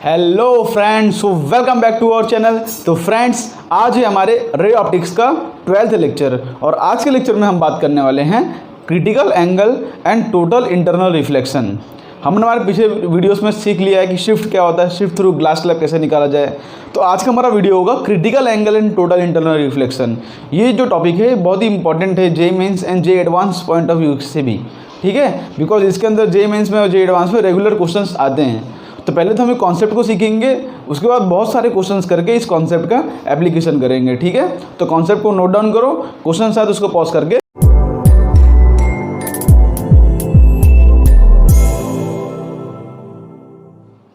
Hello friends, so welcome back to our channel. तो friends, आज है हमारे रे ऑप्टिक्स का 12th लेक्चर और आज के लेक्चर में हम बात करने वाले हैं critical angle and total internal reflection. हमने हमारे पीछे वीडियोस में सीख लिया है कि शिफ्ट क्या होता है, शिफ्ट थ्रू ग्लास स्लैब कैसे निकाला जाए। तो आज का हमारा वीडियो होगा critical angle and total internal reflection. ये जो टॉपिक है बहुत ही इंपॉर्टेंट है JEE mains and JEE advance point of view से भी, ठीक है, बिकॉज इसके अंदर जे मेंस में और जे एडवांस में रेगुलर क्वेश्चंस आते हैं। तो पहले तो हम एक कॉन्सेप्ट को सीखेंगे, उसके बाद बहुत सारे क्वेश्चंस करके इस कॉन्सेप्ट का एप्लीकेशन करेंगे, ठीक है। तो कॉन्सेप्ट को नोट डाउन करो, क्वेश्चन साथ उसको पॉज करके।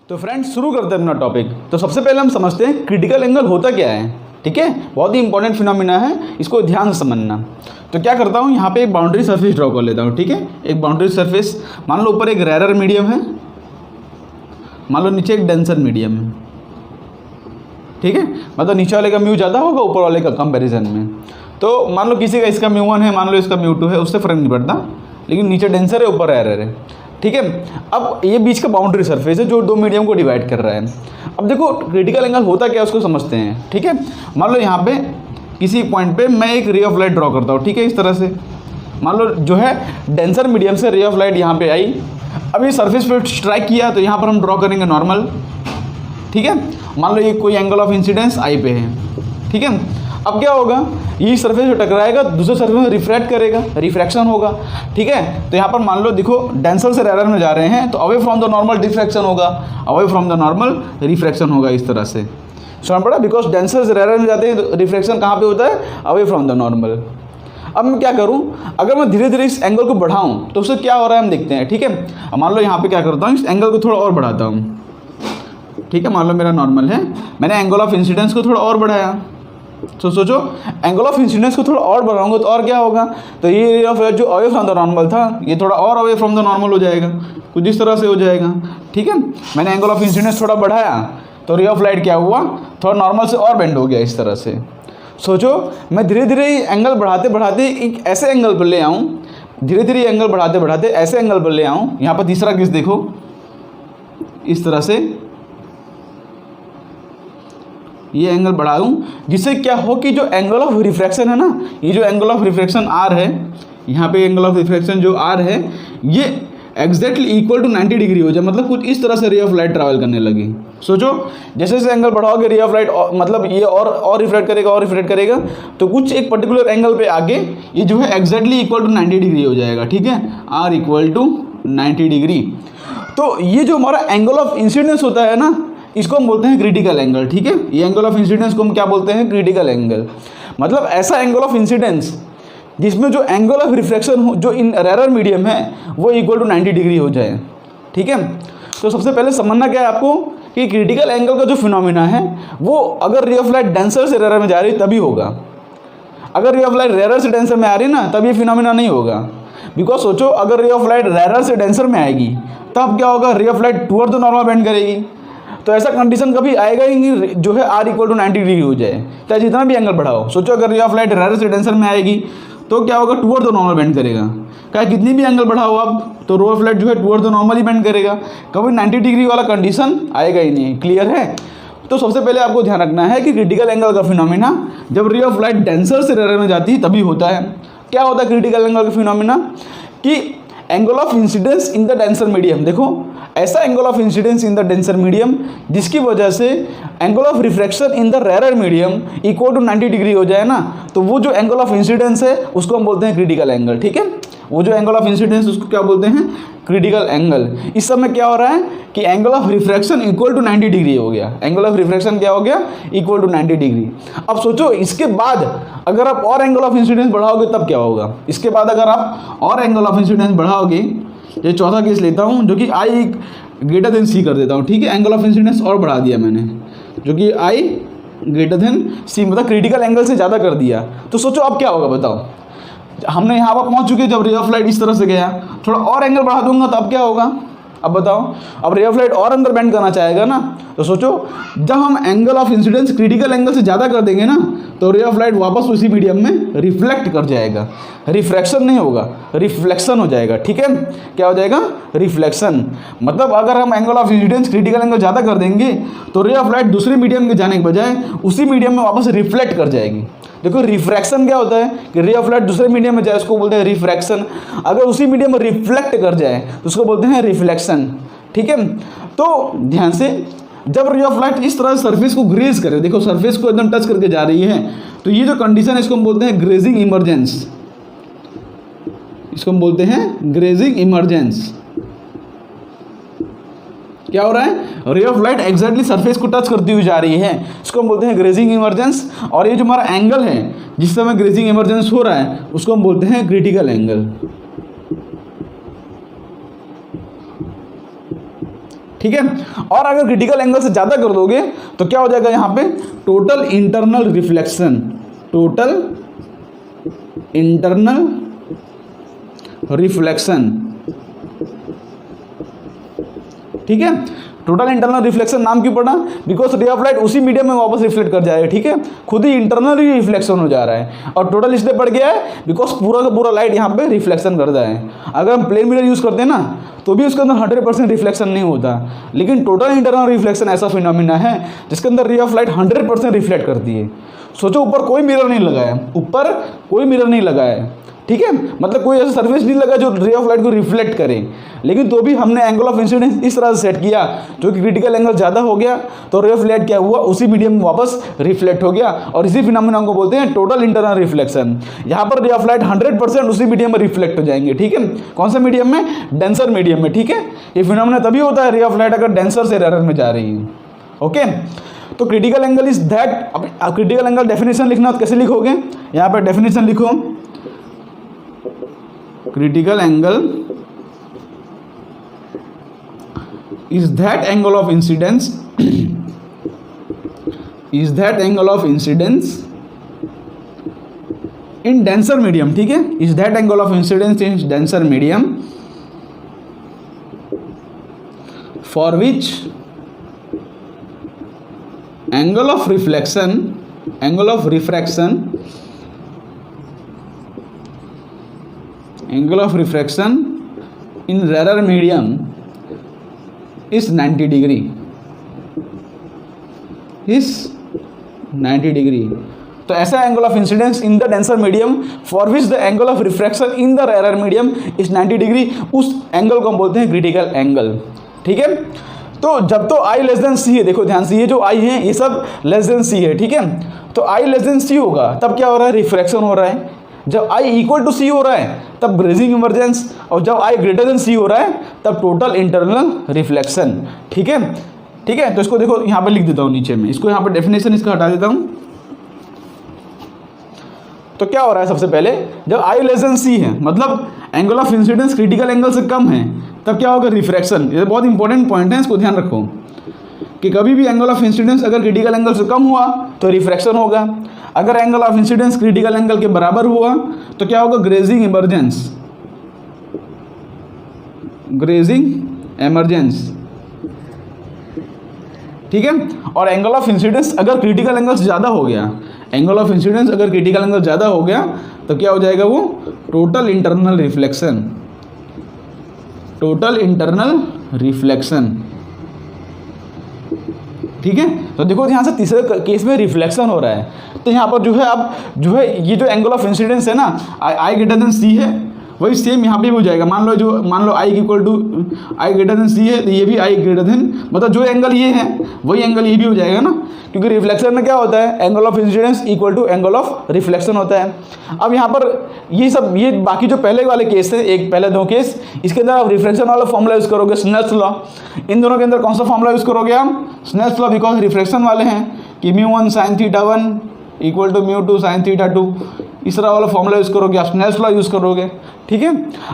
तो फ्रेंड्स, शुरू करते हैं अपना टॉपिक। तो सबसे पहले हम समझते हैं क्रिटिकल एंगल होता क्या है, ठीक है। बहुत ही इंपॉर्टेंट फिनोमिना है, इसको ध्यान से समझना। तो क्या करता हूँ, यहाँ पे एक बाउंड्री सरफेस ड्रॉ कर लेता हूँ, ठीक है। एक बाउंड्री सरफेस, मान लो ऊपर एक रेयर मीडियम है, मान लो नीचे एक डेंसर मीडियम है, ठीक है। मतलब नीचे वाले का म्यू ज़्यादा होगा ऊपर वाले का कंपैरिजन में। तो मान लो किसी का इसका म्यू 1 है, मान लो इसका म्यू 2 है, उससे फ़र्क नहीं पड़ता, लेकिन नीचे डेंसर है ऊपर एरर है, ठीक है। अब ये बीच का बाउंड्री सरफेस है जो दो मीडियम को डिवाइड कर रहा है। अब देखो क्रिटिकल एंगल होता क्या है उसको समझते हैं, ठीक है। मान लो यहाँ पे किसी पॉइंट पे मैं एक रे ऑफ लाइट ड्रॉ करता हूँ, ठीक है। इस तरह से मान लो जो है डेंसर मीडियम से रे ऑफ लाइट यहाँ पे आई, अब ये सरफेस पे स्ट्राइक किया तो यहाँ पर हम ड्रॉ करेंगे नॉर्मल, ठीक है। मान लो ये कोई एंगल ऑफ इंसिडेंस आई पे है, ठीक है। अब क्या होगा, ये सरफेस पे टकराएगा, दूसरे सरफेस में रिफ्रैक्ट करेगा, रिफ्रैक्शन होगा, ठीक है। तो यहाँ पर मान लो देखो डेंसर से रेयर में जा रहे हैं तो away from the normal diffraction होगा, away from the normal refraction होगा, इस तरह से समझ पड़ा। बिकॉज डेंसर से रेयर में जाते हैं तो रिफ्रैक्शन कहाँ पे होता है, अवे फ्रॉम द नॉर्मल। अब मैं क्या करूं, अगर मैं धीरे धीरे इस एंगल को बढ़ाऊं तो उससे क्या हो रहा है हम देखते हैं, ठीक है। अब मान लो यहाँ पे क्या करता हूँ, इस एंगल को थोड़ा और बढ़ाता हूँ, ठीक है। मान लो मेरा नॉर्मल है, मैंने एंगल ऑफ इंसिडेंस को थोड़ा और बढ़ाया। तो सोचो एंगल ऑफ इंसिडेंस को थोड़ा और बढ़ाऊंगा तो और क्या होगा, तो ये रे ऑफ जो अवे फ्रॉम द नॉर्मल था ये थोड़ा और अवे फ्रॉम द नॉर्मल हो जाएगा, कुछ इस तरह से हो जाएगा, ठीक है। मैंने एंगल ऑफ इंसिडेंस थोड़ा बढ़ाया तो रे ऑफ लाइट क्या हुआ, थोड़ा नॉर्मल से और बेंड हो गया, इस तरह से। सोचो मैं धीरे धीरे एंगल बढ़ाते बढ़ाते एक ऐसे एंगल पर ले आऊँ, धीरे धीरे एंगल बढ़ाते बढ़ाते ऐसे एंगल पर ले आऊँ। यहाँ पर तीसरा केस देखो, इस तरह से ये एंगल बढ़ाऊँ जिससे क्या हो कि जो एंगल ऑफ रिफ्रैक्शन है ना, ये जो एंगल ऑफ रिफ्रैक्शन आर है, यहाँ पे एंगल ऑफ रिफ्रैक्शन जो आर है ये एग्जैक्टली इक्वल टू 90 डिग्री हो जाए। मतलब कुछ इस तरह से रे ऑफ लाइट ट्रैवल करने लगी। सोचो जैसे जैसे एंगल बढ़ाओगे रे ऑफ लाइट मतलब ये और रिफ्लेक्ट करेगा और रिफ्लेक्ट करेगा, तो कुछ एक पर्टिकुलर एंगल पे आगे ये जो है एग्जैक्टली इक्वल टू 90 डिग्री हो जाएगा, ठीक है। R equal to 90 degree. तो ये जो हमारा एंगल ऑफ इंसिडेंस होता है ना, इसको हम बोलते हैं क्रिटिकल एंगल, ठीक है। ये एंगल ऑफ इंसिडेंस को हम क्या बोलते हैं, क्रिटिकल एंगल। मतलब ऐसा एंगल ऑफ इंसिडेंस जिसमें जो एंगल ऑफ रिफ्रैक्शन हो जो इन रेयर मीडियम है वो इक्वल टू 90 डिग्री हो जाए, ठीक है। तो सबसे पहले समझना क्या है आपको कि क्रिटिकल एंगल का जो फिनोमिना है वो अगर रे ऑफ लाइट डेंसर से रेयर में जा रही तभी होगा। अगर रे ऑफ लाइट रेयर से डेंसर में आ रही ना तब ये फिनोमिना नहीं होगा। बिकॉज सोचो अगर रे ऑफ लाइट रेयर से डेंसर में आएगी तब क्या होगा, रे of light toward the normal bend करेगी। तो ऐसा कंडीशन कभी आएगा ही नहीं जो है आर इक्वल टू 90 डिग्री हो जाए, चाहे जितना भी एंगल बढ़ाओ। सोचो अगर रे ऑफ लाइट रेयर से डेंसर में आएगी तो क्या होगा, टुवर्ड द नॉर्मल बेंड करेगा। क्या कितनी भी एंगल बढ़ाओ आप तो रे ऑफ लाइट जो है toward the normal he bend करेगा, कभी 90 डिग्री वाला कंडीशन आएगा ही नहीं। क्लियर है। तो सबसे पहले आपको ध्यान रखना है कि क्रिटिकल एंगल का फिनोमिना जब रे ऑफ लाइट डेंसर से रेयर में जाती है तभी होता है। क्या होता है क्रिटिकल एंगल का फिनोमिना कि angle of incidence in the denser medium. देखो ऐसा angle of incidence in the denser medium जिसकी वजह से angle of refraction in the rare medium equal to 90 degree हो जाए ना, तो वो जो एंगल ऑफ इंसिडेंस है उसको हम बोलते हैं क्रिटिकल एंगल, ठीक है। वो जो एंगल ऑफ इंसिडेंस उसको क्या बोलते हैं, क्रिटिकल एंगल। इस समय क्या हो रहा है कि angle of refraction equal to 90 degree हो गया, एंगल ऑफ रिफ्रैक्शन क्या हो गया, इक्वल टू 90 डिग्री। अब सोचो इसके बाद अगर आप और एंगल ऑफ इंसिडेंस बढ़ाओगे तब क्या होगा। इसके बाद अगर आप और एंगल ऑफ इंसिडेंस बढ़ाओगे, ये चौथा केस लेता हूँ जो कि आई ग्रेटर देन सी कर देता हूँ, ठीक है। एंगल ऑफ इंसिडेंस और बढ़ा दिया मैंने, जो कि आई ग्रेटर देन सी, मतलब क्रिटिकल एंगल से ज़्यादा कर दिया। तो सोचो अब क्या होगा बताओ, हमने यहाँ पर पहुँच चुके, जब रे ऑफ लाइट इस तरह से गया, थोड़ा और एंगल बढ़ा दूंगा तो अब क्या होगा, अब बताओ, अब रे ऑफ लाइट और अंदर बेंड करना चाहेगा ना, तो सोचो जब हम angle of incidence critical angle से ज़्यादा कर देंगे ना तो रे ऑफ लाइट वापस उसी मीडियम में रिफ्लेक्ट कर जाएगा, रिफ्रैक्शन नहीं होगा, रिफ्लेक्शन हो जाएगा। ठीक है, क्या हो जाएगा? रिफ्लेक्शन। मतलब अगर हम angle of incidence critical angle ज़्यादा कर देंगे तो रे ऑफ लाइट दूसरे मीडियम के जाने के बजाय उसी मीडियम में वापस रिफ्लेक्ट कर जाएगी। देखो रिफ्रैक्शन क्या होता है कि रे ऑफ लाइट दूसरे मीडियम में जाए उसको बोलते हैं रिफ्रैक्शन, अगर उसी मीडियम में रिफ्लेक्ट कर जाए तो उसको बोलते हैं रिफ्लेक्शन। ठीक है, तो ध्यान से जब रे ऑफ लाइट इस तरह सरफेस को ग्रेज करे, देखो सरफेस को एकदम टच करके जा रही है, तो ये जो कंडीशन है इसको हम बोलते हैं ग्रेजिंग इमर्जेंस, इसको हम बोलते हैं ग्रेजिंग इमर्जेंस। क्या हो रहा है? रे ऑफ लाइट एग्जैक्टली सरफेस को टच करती हुई जा रही है, इसको हम बोलते हैं ग्रेजिंग इमर्जेंस। और ये जो हमारा एंगल है जिस समय ग्रेजिंग इमर्जेंस हो रहा है उसको हम बोलते हैं क्रिटिकल एंगल। ठीक है, और अगर क्रिटिकल एंगल से ज़्यादा कर दोगे तो क्या हो जाएगा यहाँ पे? Total internal reflection, total internal reflection. ठीक है, टोटल इंटरनल रिफ्लेक्शन नाम क्यों पड़ा? बिकॉज रे ऑफ लाइट उसी मीडियम में वापस रिफ्लेक्ट कर जाएगा। ठीक है, खुद ही इंटरनली रिफ्लेक्शन हो जा रहा है, और टोटल इसलिए पड़ गया है बिकॉज पूरा का पूरा लाइट यहाँ पे रिफ्लेक्शन कर रहा है। अगर हम प्लेन मिरर यूज़ करते हैं ना तो भी उसके अंदर 100% रिफ्लेक्शन नहीं होता, लेकिन टोटल इंटरनल रिफ्लेक्शन ऐसा फिनोमिना है जिसके अंदर रे ऑफ लाइट 100% रिफ्लेक्ट करती है। सोचो ऊपर कोई मिरर नहीं लगा है, ऊपर कोई मिरर नहीं लगा है, ठीक है, मतलब कोई ऐसा सरफेस नहीं लगा जो रे ऑफ लाइट को रिफ्लेक्ट करे, लेकिन तो भी हमने एंगल ऑफ इंसिडेंस इस तरह से सेट किया जो कि क्रिटिकल एंगल ज़्यादा हो गया तो रे ऑफ लाइट क्या हुआ? उसी मीडियम में वापस रिफ्लेक्ट हो गया, और इसी फिनोमेना को बोलते हैं टोटल इंटरनल रिफ्लेक्शन। यहाँ पर रे ऑफ लाइट 100% उसी मीडियम में रिफ्लेक्ट हो जाएंगे। ठीक है, कौन सा मीडियम में? डेंसर मीडियम में। ठीक है, ये फिनोमेना तभी होता है रे ऑफ लाइट अगर डेंसर से रेयर में जा रही है। ओके, तो क्रिटिकल एंगल इज दैट। अब क्रिटिकल एंगल डेफिनेशन लिखना तो कैसे लिखोगे? यहाँ पर डेफिनेशन लिखो, critical angle is that angle of incidence is that angle of incidence in denser medium। ठीक है, is that angle of incidence in denser medium for which angle of reflection, angle of refraction, angle of refraction in rarer medium is 90 degree, is 90 degree। तो ऐसा angle of incidence in the denser medium for which the angle of refraction in the rare medium is 90 degree, उस angle को हम बोलते हैं critical angle. ठीक है, तो जब तो आई लेस देन सी है, देखो ध्यान से ये जो आई है ये सब लेस देन सी है। ठीक है, तो आई लेस देन सी होगा तब क्या हो रहा है? रिफ्रैक्शन हो रहा है। जब I इक्वल टू सी हो रहा है तब ग्रेजिंग इमर्जेंस, और जब I ग्रेटर देन सी हो रहा है तब टोटल इंटरनल रिफ्लेक्शन। ठीक है, ठीक है, तो इसको देखो यहाँ पे लिख देता हूँ नीचे में, इसको यहाँ पे डेफिनेशन इसका हटा देता हूँ। तो क्या हो रहा है? सबसे पहले जब I लेस देन सी है मतलब angle of incidence critical angle से कम है तब क्या होगा? रिफ्रैक्शन। ये बहुत इंपॉर्टेंट पॉइंट है, इसको ध्यान रखो कि कभी भी एंगल ऑफ इंसिडेंस अगर क्रिटिकल एंगल से कम हुआ तो रिफ्रैक्शन होगा, अगर angle of incidence critical angle के बराबर हुआ तो क्या होगा? Grazing emergence, grazing emergence. ठीक है, और एंगल ऑफ इंसिडेंस अगर क्रिटिकल एंगल से ज़्यादा हो गया, एंगल ऑफ इंसिडेंस अगर क्रिटिकल एंगल ज़्यादा हो गया तो क्या हो जाएगा? वो total internal reflection, total internal reflection. ठीक है, तो देखो ध्यान से तीसरे केस में रिफ्लेक्शन हो रहा है, तो यहाँ पर जो है अब जो है ये जो एंगल ऑफ इंसिडेंस है ना आई ग्रेटर देन सी है, वही सेम यहाँ पे भी हो जाएगा। मान लो I equal to I greater than C है तो ये भी आई ग्रेटर देन, मतलब जो एंगल ये है वही एंगल ये भी हो जाएगा ना, क्योंकि रिफ्लेक्शन में क्या होता है? Angle of incidence equal to angle of reflection होता है। अब यहाँ पर ये बाकी जो पहले वाले केस है, एक पहले दो केस, इसके अंदर आप रिफ्लेक्शन वाला फॉर्मूला यूज़ करोगे स्नेल्स लॉ। इन दोनों के अंदर कौन सा फॉर्मूला यूज़ करोगे आप? स्नेल्स लॉ, बिकॉज रिफ्लेक्शन वाले हैं कि μ1 sin θ1 इक्वल टू μ2 sin θ2, इस तरह वाला फॉर्मूला यूज़ करोगे आप, स्नेल्स लॉ यूज़ करोगे। ठीक है,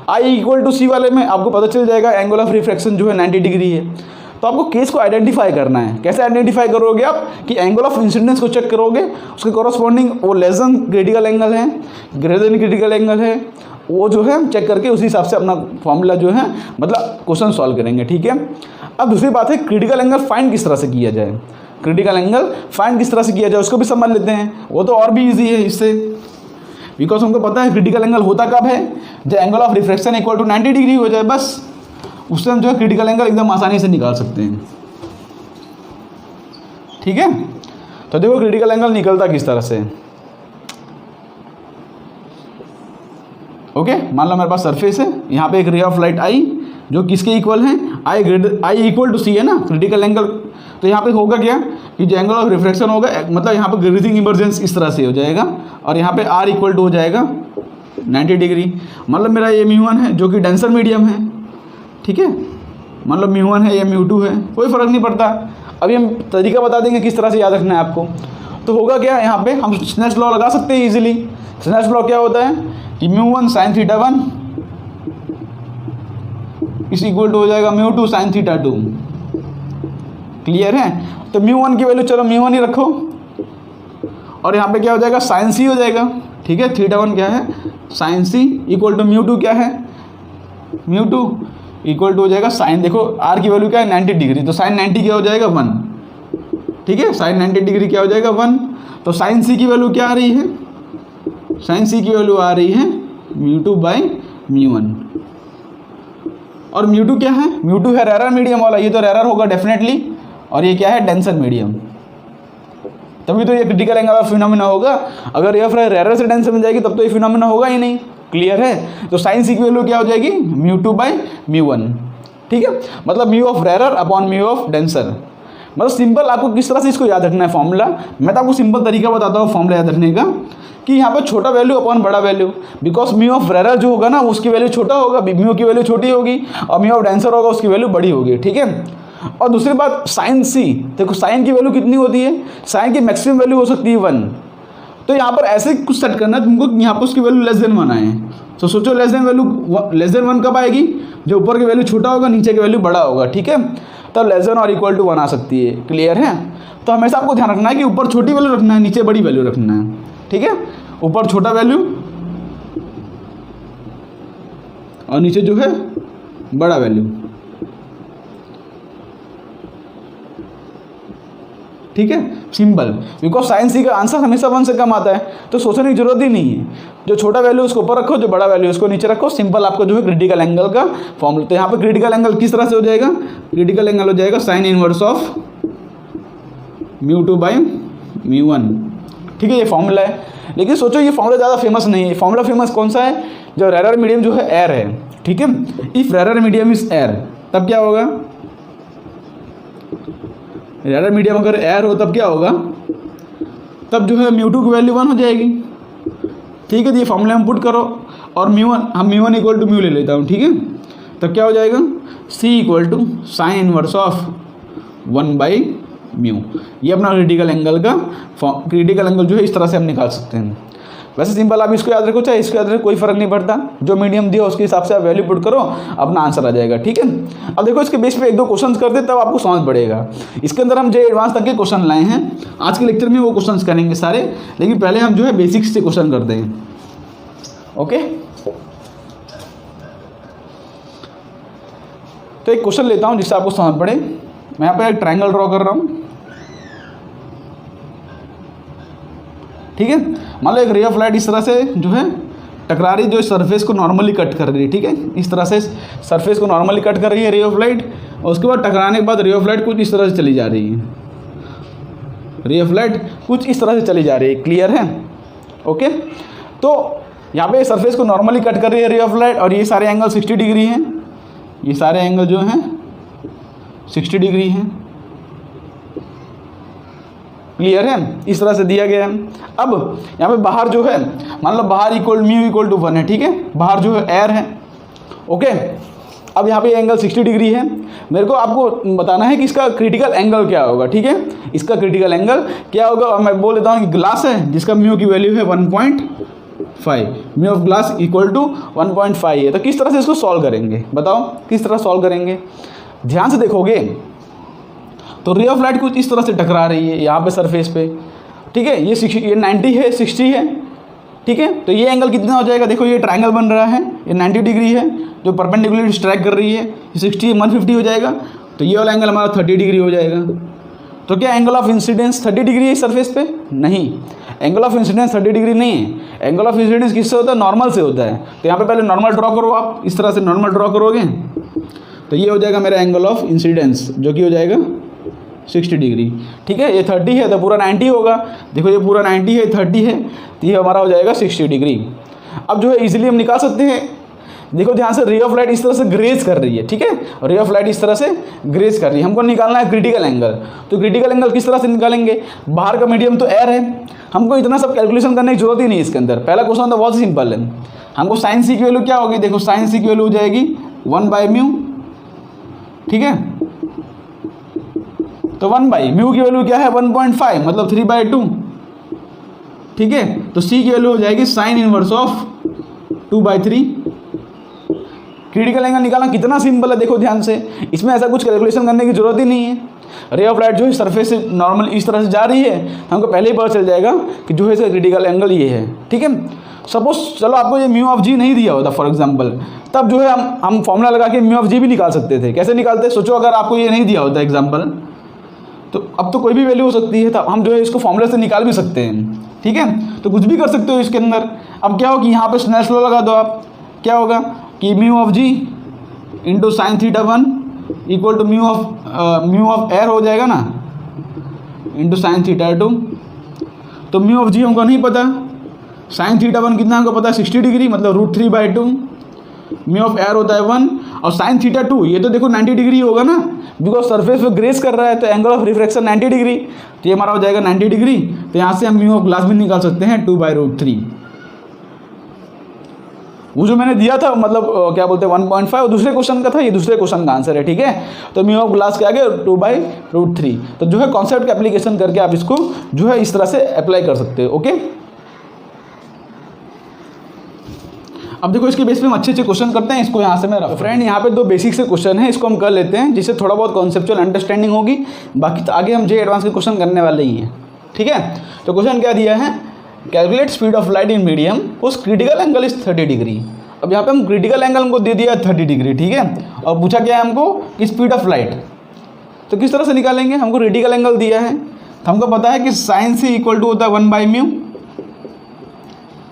आई इक्वल टू सी वाले में आपको पता चल जाएगा एंगल ऑफ रिफ्रैक्शन जो है 90 डिग्री है। तो आपको केस को आइडेंटिफाई करना है। कैसे आइडेंटिफाई करोगे आप? कि एंगल ऑफ इंसिडेंस को चेक करोगे, उसके कॉरस्पॉन्डिंग वो लेस देन क्रिटिकल एंगल है, ग्रेटर देन क्रिटिकल एंगल है, वो जो है हम चेक करके उसी हिसाब से अपना फॉर्मूला जो है मतलब क्वेश्चन सॉल्व करेंगे, ठीक है। अब दूसरी बात है क्रिटिकल एंगल फाइंड किस तरह से किया जाए, क्रिटिकल एंगल फाइंड किस तरह से किया जाए उसको भी समझ लेते हैं। वो तो और भी ईजी है इससे, बिकॉज हमको पता है क्रिटिकल एंगल होता कब है, जब angle of refraction equal to 90 degree हो जाए, बस उससे हम जो है क्रिटिकल एंगल एकदम आसानी से निकाल सकते हैं, ठीक है। तो देखो क्रिटिकल एंगल निकलता किस तरह से। ओके, मान लो मेरे पास सरफेस है, यहाँ पे एक रे ऑफ लाइट आई जो किसके इक्वल है, आई इक्वल टू सी है ना क्रिटिकल एंगल। तो यहाँ पे होगा क्या कि जो एंगल ऑफ रिफ्रैक्शन होगा मतलब यहाँ पे ग्रेटिंग इमर्जेंस इस तरह से हो जाएगा और यहाँ पे आर इक्वल टू हो जाएगा 90 डिग्री। मतलब मेरा ये μ1 है जो कि डेंसर मीडियम है, ठीक है। मतलब μ1 है या μ2 है, कोई फ़र्क नहीं पड़ता। अभी हम तरीका बता देंगे किस तरह से याद रखना है आपको। तो होगा क्या, यहाँ पे हम स्नेल्स लॉ लगा सकते हैं इजीली। स्नेल्स लॉ क्या होता है कि μ1 sin θ1 इस इक्वल टू हो जाएगा μ2 sin θ2। क्लियर है। तो μ1 की वैल्यू चलो μ1 ही रखो और यहाँ पे क्या हो जाएगा sin c हो जाएगा, ठीक है। θ1 क्या है sin c इक्वल टू μ2 क्या है, μ2 इक्वल टू हो जाएगा साइन, देखो r की वैल्यू क्या है 90 डिग्री, तो साइन 90 क्या हो जाएगा 1, ठीक है। साइन 90 डिग्री क्या हो जाएगा 1। तो साइन c की वैल्यू क्या आ रही है, साइन c की वैल्यू आ रही है μ2 बाई μ1। और μ2 क्या है, μ2 है रेरर मीडियम वाला, ये तो रेरर होगा डेफिनेटली, और ये क्या है डेंसर मीडियम, तभी तो ये क्रिटिकल एंगल ऑफ फिनोमेना होगा। अगर ये रेरर से डेंसर में जाएगी तब तो ये फिनोमेना होगा ही नहीं। क्लियर है। तो साइन सी की वैल्यू क्या हो जाएगी μ2 बाई μ1, ठीक है। मतलब mu of rarer upon mu of denser. मतलब सिंपल आपको किस तरह से इसको याद रखना है फॉर्मूला, मैं तो आपको सिंपल तरीका बताता हूँ फॉर्मूला याद रखने का कि यहाँ पर छोटा वैल्यू अपॉन बड़ा value, because mu of rarer जो होगा ना उसकी वैल्यू छोटा होगा, म्यू की वैल्यू छोटी होगी, और म्यू ऑफ डेंसर होगा उसकी वैल्यू बड़ी होगी, ठीक है। और दूसरी बात साइन सी, देखो साइन की वैल्यू कितनी होती है, साइन की मैक्सिमम वैल्यू हो सकती है 1। तो यहाँ पर ऐसे कुछ सेट करना है तुमको, यहाँ पर उसकी वैल्यू लेस देन 1 आए। तो सोचो लेस देन 1 कब आएगी, जो ऊपर की वैल्यू छोटा होगा नीचे की वैल्यू बड़ा होगा, ठीक है। तब लेस देन और इक्वल टू 1 आ सकती है। क्लियर है। तो हमेशा आपको ध्यान रखना है कि ऊपर छोटी वैल्यू रखना है, नीचे बड़ी वैल्यू रखना है, ठीक है। ऊपर छोटा वैल्यू और नीचे जो है बड़ा वैल्यू, ठीक है। सिंपल, बिकॉज साइन सी का आंसर हमेशा 1 से कम आता है, तो सोचने की जरूरत ही नहीं है। जो छोटा वैल्यू उसको ऊपर रखो, जो बड़ा वैल्यू उसको नीचे रखो। सिंपल आपको जो है क्रिटिकल एंगल का फॉर्मूला। तो यहाँ पे क्रिटिकल एंगल किस तरह से हो जाएगा, क्रिटिकल एंगल हो जाएगा साइन इनवर्स ऑफ μ2 बाई μ1, ठीक है। ये फॉर्मूला है, लेकिन सोचो ये फॉर्मूला ज़्यादा फेमस नहीं है। फॉर्मूला फेमस कौन सा है, जो रेरर मीडियम जो है एयर है, ठीक है। If rarer medium is air, तब क्या होगा, रेरर मीडियम अगर एयर हो तब क्या होगा, तब जो है μ2 की वैल्यू 1 हो जाएगी, ठीक है। तो ये फॉर्मूला हम पुट करो और μ1, हम μ1 इक्वल टू म्यू ले लेता हूँ, ठीक है। तब क्या हो जाएगा c equal to sine inverse of 1 by mu. ये अपना क्रिटिकल एंगल का क्रिटिकल एंगल जो है इस तरह से हम निकाल सकते हैं। वैसे सिंपल आप इसको याद रखो चाहे इसको याद रखो, कोई फर्क नहीं पड़ता। जो मीडियम दिया उसके हिसाब से आप वैल्यू पुट करो, अपना आंसर आ जाएगा, ठीक है। अब देखो इसके बेस पे 1-2 क्वेश्चंस करते तब आपको समझ पड़ेगा। इसके अंदर हम जो एडवांस तक के क्वेश्चन लाए हैं, आज के लेक्चर में वो क्वेश्चंस करेंगे सारे, लेकिन पहले हम जो है बेसिक्स से क्वेश्चन करते हैं। ओके, तो एक क्वेश्चन लेता हूँ जिससे आपको समझ पड़े। मैं यहाँ पर एक ट्रायंगल ड्रॉ कर रहा हूँ, ठीक है। मान लो एक रे ऑफ लाइट इस तरह से जो है टकरा रही, जो सरफेस को नॉर्मली कट कर रही है, ठीक है। इस तरह से सरफेस को नॉर्मली कट कर रही है रे ऑफ लाइट, और उसके बाद टकराने के बाद रे ऑफ लाइट कुछ इस तरह से चली जा रही है, रे ऑफ लाइट कुछ इस तरह से चली जा रही है। क्लियर है। ओके, तो यहाँ पे सरफेस को नॉर्मली कट कर रही है रे ऑफ लाइट, और ये सारे एंगल 60 डिग्री हैं, ये सारे एंगल जो हैं 60 डिग्री हैं। क्लियर है। इस तरह से दिया गया है। अब यहाँ पे बाहर जो है, मान लो बाहर म्यू इक्वल टू 1 है, ठीक है। बाहर जो है एयर है। ओके, अब यहाँ पे एंगल 60 डिग्री है। मेरे को आपको बताना है कि इसका क्रिटिकल एंगल क्या होगा, ठीक है। इसका क्रिटिकल एंगल क्या होगा, और मैं बोल देता हूँ कि ग्लास है जिसका म्यू की वैल्यू है 1.5, mu of glass equal to 1.5 है। तो किस तरह से इसको सॉल्व करेंगे, बताओ किस तरह सॉल्व करेंगे। ध्यान से देखोगे तो रे ऑफ लाइट कुछ इस तरह से टकरा रही है यहाँ पे सरफेस पे, ठीक है। ये 90 है, 60 है, ठीक है। तो ये एंगल कितना हो जाएगा, देखो ये ट्रायंगल बन रहा है, ये 90 डिग्री है जो परपेंडिकुलर स्ट्राइक कर रही है, 60 150 हो जाएगा, तो ये वाला एंगल हमारा 30 डिग्री हो जाएगा। तो क्या एंगल ऑफ इंसिडेंस 30 डिग्री है इस सरफेस पे? नहीं, एंगल ऑफ इंसिडेंस 30 डिग्री नहीं है। एंगल ऑफ इंसिडेंस किससे होता है? नॉर्मल से होता है। तो यहाँ पे पहले नॉर्मल ड्रॉ करो, आप इस तरह से नॉर्मल ड्रॉ करोगे तो ये हो जाएगा मेरा एंगल ऑफ इंसिडेंस, जो कि हो जाएगा 60 डिग्री। ठीक है, ये 30 है तो पूरा 90 होगा। देखो ये पूरा 90 है, 30 है, तो ये हमारा हो जाएगा 60 डिग्री। अब जो है इजीली हम निकाल सकते हैं। देखो ध्यान से, रे ऑफ लाइट इस तरह से ग्रेज कर रही है, ठीक है, रे ऑफ लाइट इस तरह से ग्रेज कर रही है। हमको निकालना है क्रिटिकल एंगल। तो क्रिटिकल एंगल किस तरह से निकालेंगे? बाहर का मीडियम तो एयर है, हमको इतना सब कैलकुलेशन करने की जरूरत ही नहीं है इसके अंदर। पहला क्वेश्चन तो बहुत सिंपल है। हमको साइन सी की वैल्यू क्या होगी? देखो साइन सी की वैल्यू हो जाएगी 1/μ, ठीक है। तो 1/μ की वैल्यू क्या है? 1.5 मतलब 3/2, ठीक है। तो सी की वैल्यू हो जाएगी sign inverse of 2/3। Critical angle निकालना कितना सिंपल है, देखो ध्यान से, इसमें ऐसा कुछ कैलकुलेशन करने की जरूरत ही नहीं है। रे ऑफ लाइट जो है सरफेस से नॉर्मल इस तरह से जा रही है, हमको पहले ही पता चल जाएगा कि जो है इसका क्रिटिकल एंगल ये है, ठीक है। सपोज चलो आपको ये म्यू ऑफ जी नहीं दिया होता फॉर एग्जांपल, तब जो है हम फॉर्मूला लगा के म्यू ऑफ जी भी निकाल सकते थे। कैसे निकालते? सोचो अगर आपको ये नहीं दिया होता एग्जाम्पल, तो अब तो कोई भी वैल्यू हो सकती है, तब हम जो है इसको फॉर्मूले से निकाल भी सकते हैं, ठीक है। तो कुछ भी कर सकते हो इसके अंदर। अब क्या हो कि यहाँ पे स्नेल्स लॉ लगा दो आप, क्या होगा कि mu of g into sine theta 1 equal to mu of air हो जाएगा ना, इंटू साइन थीटा 2। तो म्यू ऑफ जी हमको नहीं पता, साइन थीटा 1 कितना हमको पता है 60 डिग्री, मतलब √3/2। म्यू ऑफ एयर होता है 1 और साइन थीटा 2 ये तो देखो 90 डिग्री होगा ना, बिकॉज सरफेस पे ग्रेस कर रहा है, तो एंगल ऑफ रिफ्रैक्शन 90 डिग्री, तो ये हमारा हो जाएगा 90 डिग्री। तो यहाँ से हम म्यू ऑफ ग्लास भी निकाल सकते हैं 2/√3। वो जो मैंने दिया था मतलब क्या बोलते हैं 1.5, और दूसरे क्वेश्चन का था, ये दूसरे क्वेश्चन का आंसर है, ठीक है। तो म्यू ऑफ ग्लास के आगे 2/√3। तो जो है कॉन्सेप्ट का एप्लीकेशन करके आप इसको जो है इस तरह से अप्लाई कर सकते हो, ओके। अब देखो इसके बेस पे हम अच्छे क्वेश्चन करते हैं, इसको यहाँ से मैं फ्रेंड यहाँ पे 2 बेसिक से क्वेश्चन है, इसको हम कर लेते हैं, जिससे थोड़ा बहुत कॉन्सेप्चुअल अंडरस्टैंडिंग होगी। बाकी तो आगे हम जे एडवांस के क्वेश्चन करने वाले ही हैं, ठीक है। तो क्वेश्चन क्या दिया है? Calculate speed of light in medium उस क्रिटिकल एंगल इज 30 डिग्री। अब यहाँ पे हम क्रिटिकल एंगल हमको दे दिया 30 डिग्री, ठीक है, और पूछा क्या है हमको कि स्पीड ऑफ लाइट। तो किस तरह से निकालेंगे? हमको क्रिटिकल एंगल दिया है, तो हमको पता है कि साइन सी इक्वल टू होता है 1/μ,